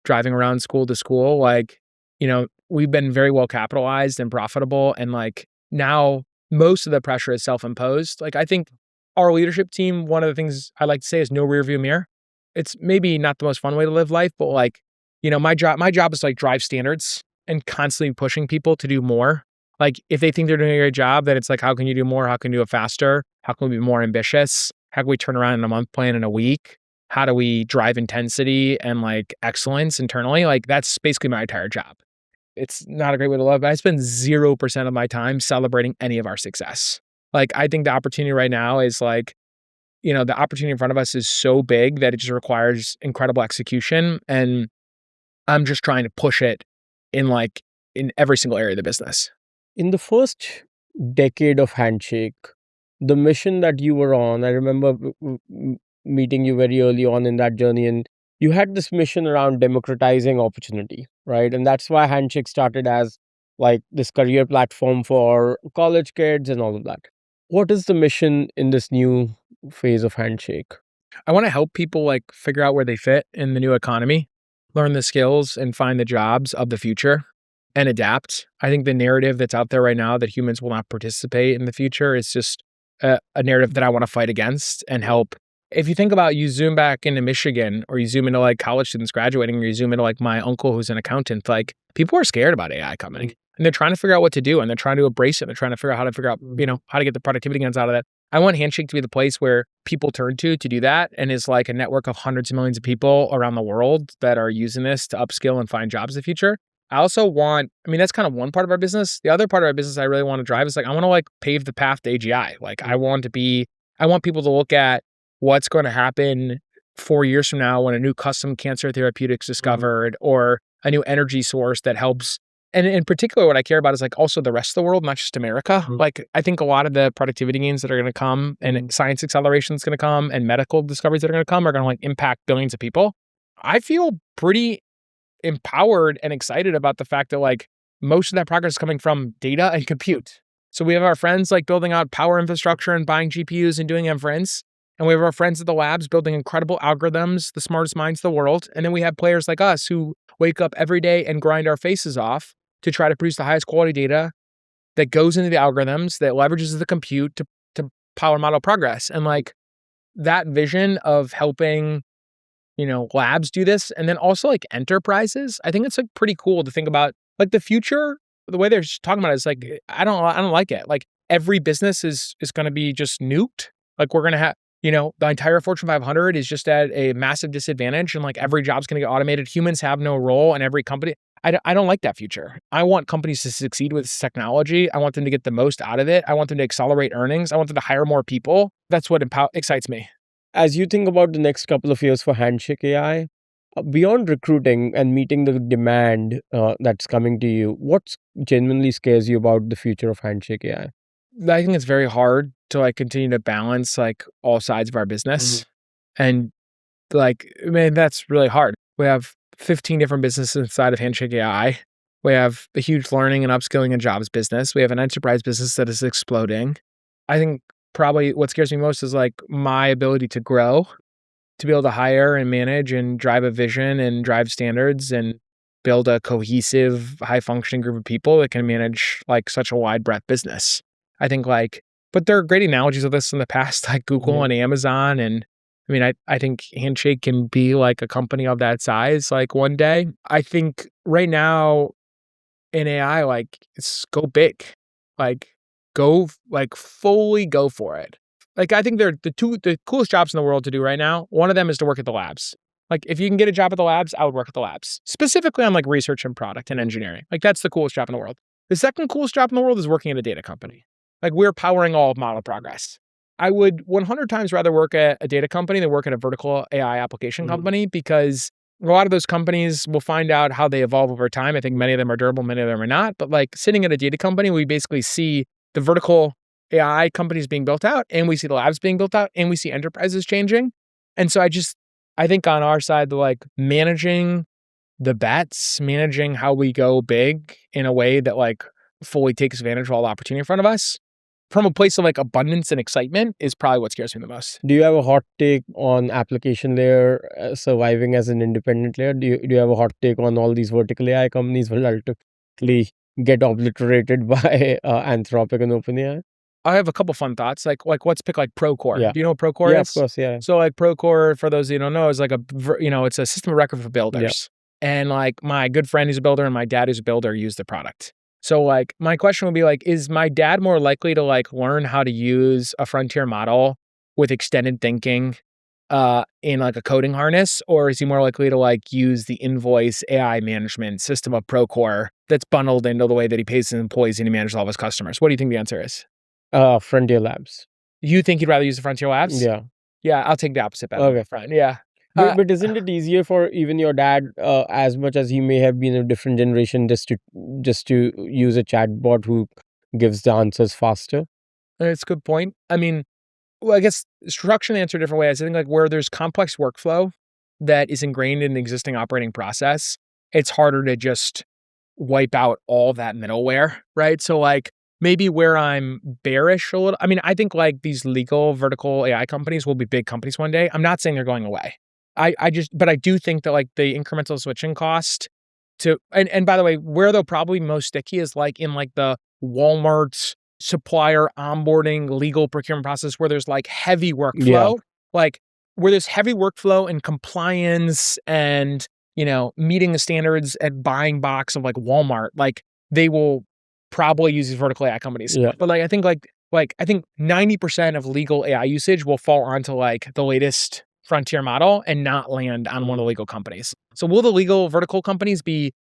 driving around school to school. Like, we've been very well capitalized and profitable. And like now most of the pressure is self-imposed. Like I think our leadership team, one of the things I like to say is no rear view mirror. It's maybe not the most fun way to live life, but like, my job is to like drive standards and constantly pushing people to do more. Like if they think they're doing a great job, then it's like, how can you do more? How can you do it faster? How can we be more ambitious? How can we turn around in a month plan in a week? How do we drive intensity and like excellence internally? Like that's basically my entire job. It's not a great way to live, but I spend 0% of my time celebrating any of our success. Like I think the opportunity right now is like, the opportunity in front of us is so big that it just requires incredible execution. And I'm just trying to push it in every single area of the business. In the first decade of Handshake, the mission that you were on, I remember meeting you very early on in that journey, and you had this mission around democratizing opportunity, right? And that's why Handshake started as like this career platform for college kids and all of that. What is the mission in this new phase of Handshake? I want to help people like figure out where they fit in the new economy, learn the skills and find the jobs of the future and adapt. I think the narrative that's out there right now that humans will not participate in the future is just a narrative that I want to fight against and help. If you think about, you zoom back into Michigan, or you zoom into like college students graduating, or you zoom into like my uncle who's an accountant, like people are scared about AI coming and they're trying to figure out what to do, and they're trying to embrace it. They're trying to figure out how to figure out, how to get the productivity gains out of that. I want Handshake to be the place where people turn to do that, and is like a network of hundreds of millions of people around the world that are using this to upskill and find jobs in the future. I also want, that's kind of one part of our business. The other part of our business I really want to drive is like, I want to like pave the path to AGI. Like I want people to look at what's going to happen 4 years from now when a new custom cancer therapeutics discovered, or a new energy source that helps. And in particular, what I care about is like also the rest of the world, not just America. Like I think a lot of the productivity gains that are going to come, and science acceleration that's going to come, and medical discoveries that are going to come are going to like impact billions of people. I feel pretty empowered and excited about the fact that like most of that progress is coming from data and compute. So we have our friends like building out power infrastructure and buying GPUs and doing inference. And we have our friends at the labs building incredible algorithms, the smartest minds in the world. And then we have players like us who wake up every day and grind our faces off to try to produce the highest quality data that goes into the algorithms, that leverages the compute to power model progress. And like that vision of helping, labs do this, and then also like enterprises, I think it's like pretty cool to think about like the future. The way they're talking about it is like, I don't like it. Like every business is going to be just nuked. Like we're going to have, the entire Fortune 500 is just at a massive disadvantage, and like every job's going to get automated. Humans have no role in every company. I don't like that future. I want companies to succeed with this technology. I want them to get the most out of it. I want them to accelerate earnings. I want them to hire more people. That's what excites me. As you think about the next couple of years for Handshake AI, beyond recruiting and meeting the demand that's coming to you, what genuinely scares you about the future of Handshake AI? I think it's very hard to like continue to balance like all sides of our business. And like, that's really hard. We have 15 different businesses inside of Handshake AI. We have a huge learning and upskilling and jobs business. We have an enterprise business that is exploding. I think probably what scares me most is like my ability to grow, to be able to hire and manage and drive a vision and drive standards and build a cohesive, high functioning group of people that can manage like such a wide breadth business. I think like, but there are great analogies of this in the past, like Google and Amazon. And I think Handshake can be like a company of that size, like one day. I think right now in AI, like it's go big, like go, like fully go for it. Like I think they're the coolest jobs in the world to do right now. One of them is to work at the labs. Like if you can get a job at the labs, I would work at the labs, specifically on like research and product and engineering. Like that's the coolest job in the world. The second coolest job in the world is working at a data company. Like we're powering all of model progress. I would 100 times rather work at a data company than work at a vertical AI application company, because a lot of those companies will find out how they evolve over time. I think many of them are durable, many of them are not. But like sitting at a data company, we basically see the vertical AI companies being built out, and we see the labs being built out, and we see enterprises changing. And so I think on our side, the like managing the bets, managing how we go big in a way that like fully takes advantage of all the opportunity in front of us, from a place of like abundance and excitement, is probably what scares me the most. Do you have a hot take on application layer surviving as an independent layer? Do you have a hot take on all these vertical AI companies will ultimately get obliterated by Anthropic and OpenAI? I have a couple fun thoughts. Like let's pick like Procore. Yeah. Do you know what Procore is? Yeah, of course. Yeah. So like Procore, for those of you who don't know, is like it's a system of record for builders. And like my good friend who's a builder and my dad who's a builder use the product. So like my question would be like, is my dad more likely to like learn how to use a frontier model with extended thinking in like a coding harness, or is he more likely to like use the invoice AI management system of Procore that's bundled into the way that he pays his employees and he manages all of his customers? What do you think the answer is? Frontier Labs. You think he'd rather use the Frontier Labs? Yeah. Yeah, I'll take the opposite bet. Okay. Front. Yeah. But isn't it easier for even your dad, as much as he may have been a different generation, just to use a chatbot who gives the answers faster? It's a good point. I mean, well, I guess structure the answer a different way. I think like where there's complex workflow that is ingrained in the existing operating process, it's harder to just wipe out all that middleware, right? So like maybe where I'm bearish a little, I mean, I think like these legal vertical AI companies will be big companies one day. I'm not saying they're going away. But I do think that like the incremental switching cost and by the way, where they'll probably be most sticky is like in like the Walmart's supplier onboarding legal procurement process where there's like heavy Yeah. workflow, like where there's heavy workflow and compliance and, meeting the standards at buying box of like Walmart, like they will probably use these vertical AI companies. Yeah. But like, I think 90% of legal AI usage will fall onto like the latest frontier model and not land on one of the legal companies. So will the legal vertical companies be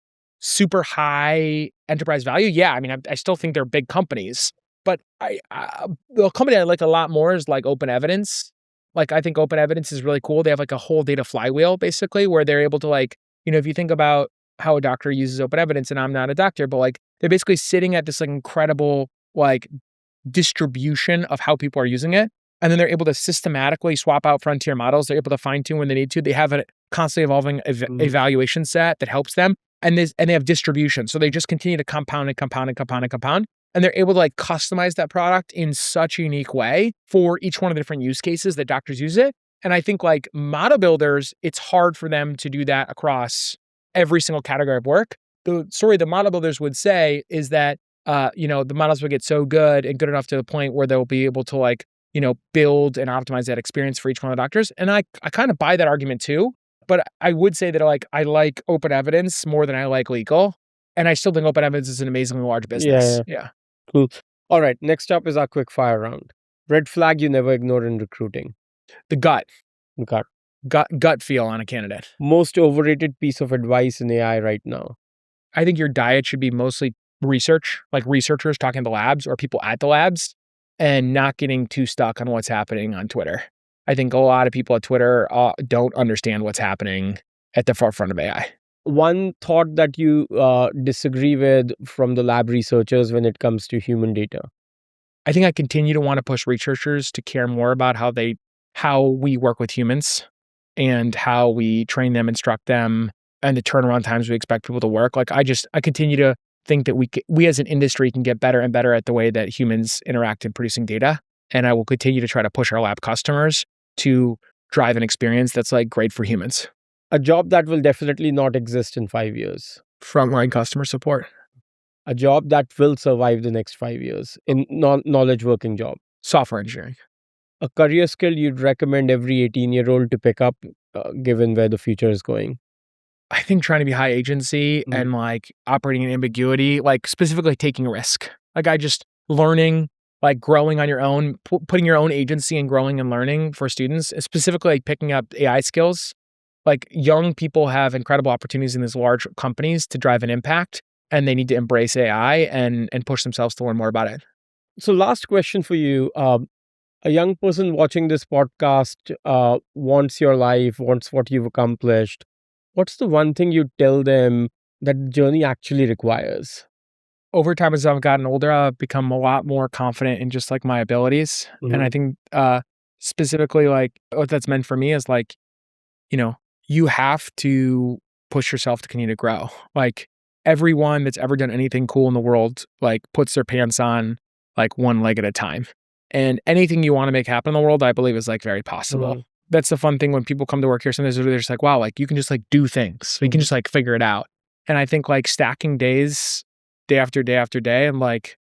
super high enterprise value? Yeah. I mean, I still think they're big companies, but the company I like a lot more is like Open Evidence. Like I think Open Evidence is really cool. They have like a whole data flywheel basically where they're able to like, if you think about how a doctor uses Open Evidence, and I'm not a doctor, but like they're basically sitting at this like incredible like distribution of how people are using it. And then they're able to systematically swap out frontier models. They're able to fine tune when they need to. They have a constantly evolving evaluation set that helps them. And they have distribution. So they just continue to compound and compound and compound and compound. And they're able to like customize that product in such a unique way for each one of the different use cases that doctors use it. And I think like model builders, it's hard for them to do that across every single category of work. The story the model builders would say is that, the models will get so good and good enough to the point where they'll be able to like, build and optimize that experience for each one of the doctors. And I kind of buy that argument too. But I would say that like I like Open Evidence more than I like legal. And I still think Open Evidence is an amazingly large business. Yeah. Cool. All right. Next up is our quick fire round. Red flag you never ignore in recruiting. The gut Gut. feel on a candidate. Most overrated piece of advice in AI right now. I think your diet should be mostly research, like researchers talking to labs or people at the labs and not getting too stuck on what's happening on Twitter. I think a lot of people at Twitter don't understand what's happening at the forefront of AI. One thought that you disagree with from the lab researchers when it comes to human data. I think I continue to want to push researchers to care more about how we work with humans and how we train them, instruct them, and the turnaround times we expect people to work. Like I continue to think that we as an industry can get better and better at the way that humans interact in producing data. And I will continue to try to push our lab customers to drive an experience that's like great for humans. A job that will definitely not exist in 5 years. Frontline customer support. A job that will survive the next 5 years in knowledge working job. Software engineering. A career skill you'd recommend every 18-year-old to pick up given where the future is going. I think trying to be high agency and like operating in ambiguity, like specifically taking a risk. Like I just learning, like growing on your own, putting your own agency and growing and learning for students, specifically like picking up AI skills. Like young people have incredible opportunities in these large companies to drive an impact, and they need to embrace AI and push themselves to learn more about it. So last question for you. A young person watching this podcast wants your life, wants what you've accomplished. What's the one thing you tell them that the journey actually requires? Over time, as I've gotten older, I've become a lot more confident in just like my abilities. And I think specifically like what that's meant for me is like, you have to push yourself to continue to grow. Like everyone that's ever done anything cool in the world, like puts their pants on like one leg at a time. And anything you want to make happen in the world, I believe is like very possible. That's the fun thing when people come to work here. Sometimes they're just like, wow, like you can just like do things. You can just like figure it out. And I think like stacking days, day after day after day, and like,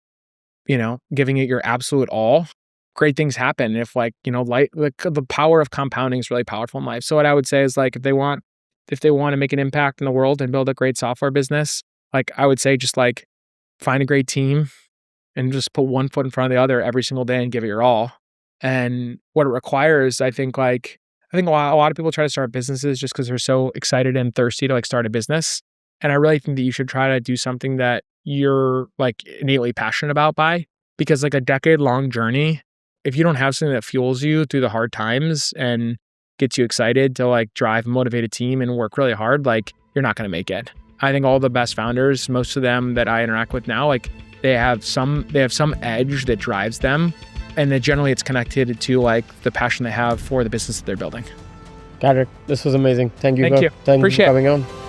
giving it your absolute all, great things happen. If like, the power of compounding is really powerful in life. So what I would say is like, if they want to make an impact in the world and build a great software business, like I would say just like find a great team and just put one foot in front of the other every single day and give it your all. And what it requires, I think a lot of people try to start businesses just because they're so excited and thirsty to like start a business. And I really think that you should try to do something that you're like innately passionate about because like a decade-long journey, if you don't have something that fuels you through the hard times and gets you excited to like drive a motivated team and work really hard, like you're not going to make it. I think all the best founders, most of them that I interact with now, like they have some edge that drives them. And then generally it's connected to like the passion they have for the business that they're building. Garrett, this was amazing. Thank you. Thank you. Thank Appreciate you for coming on.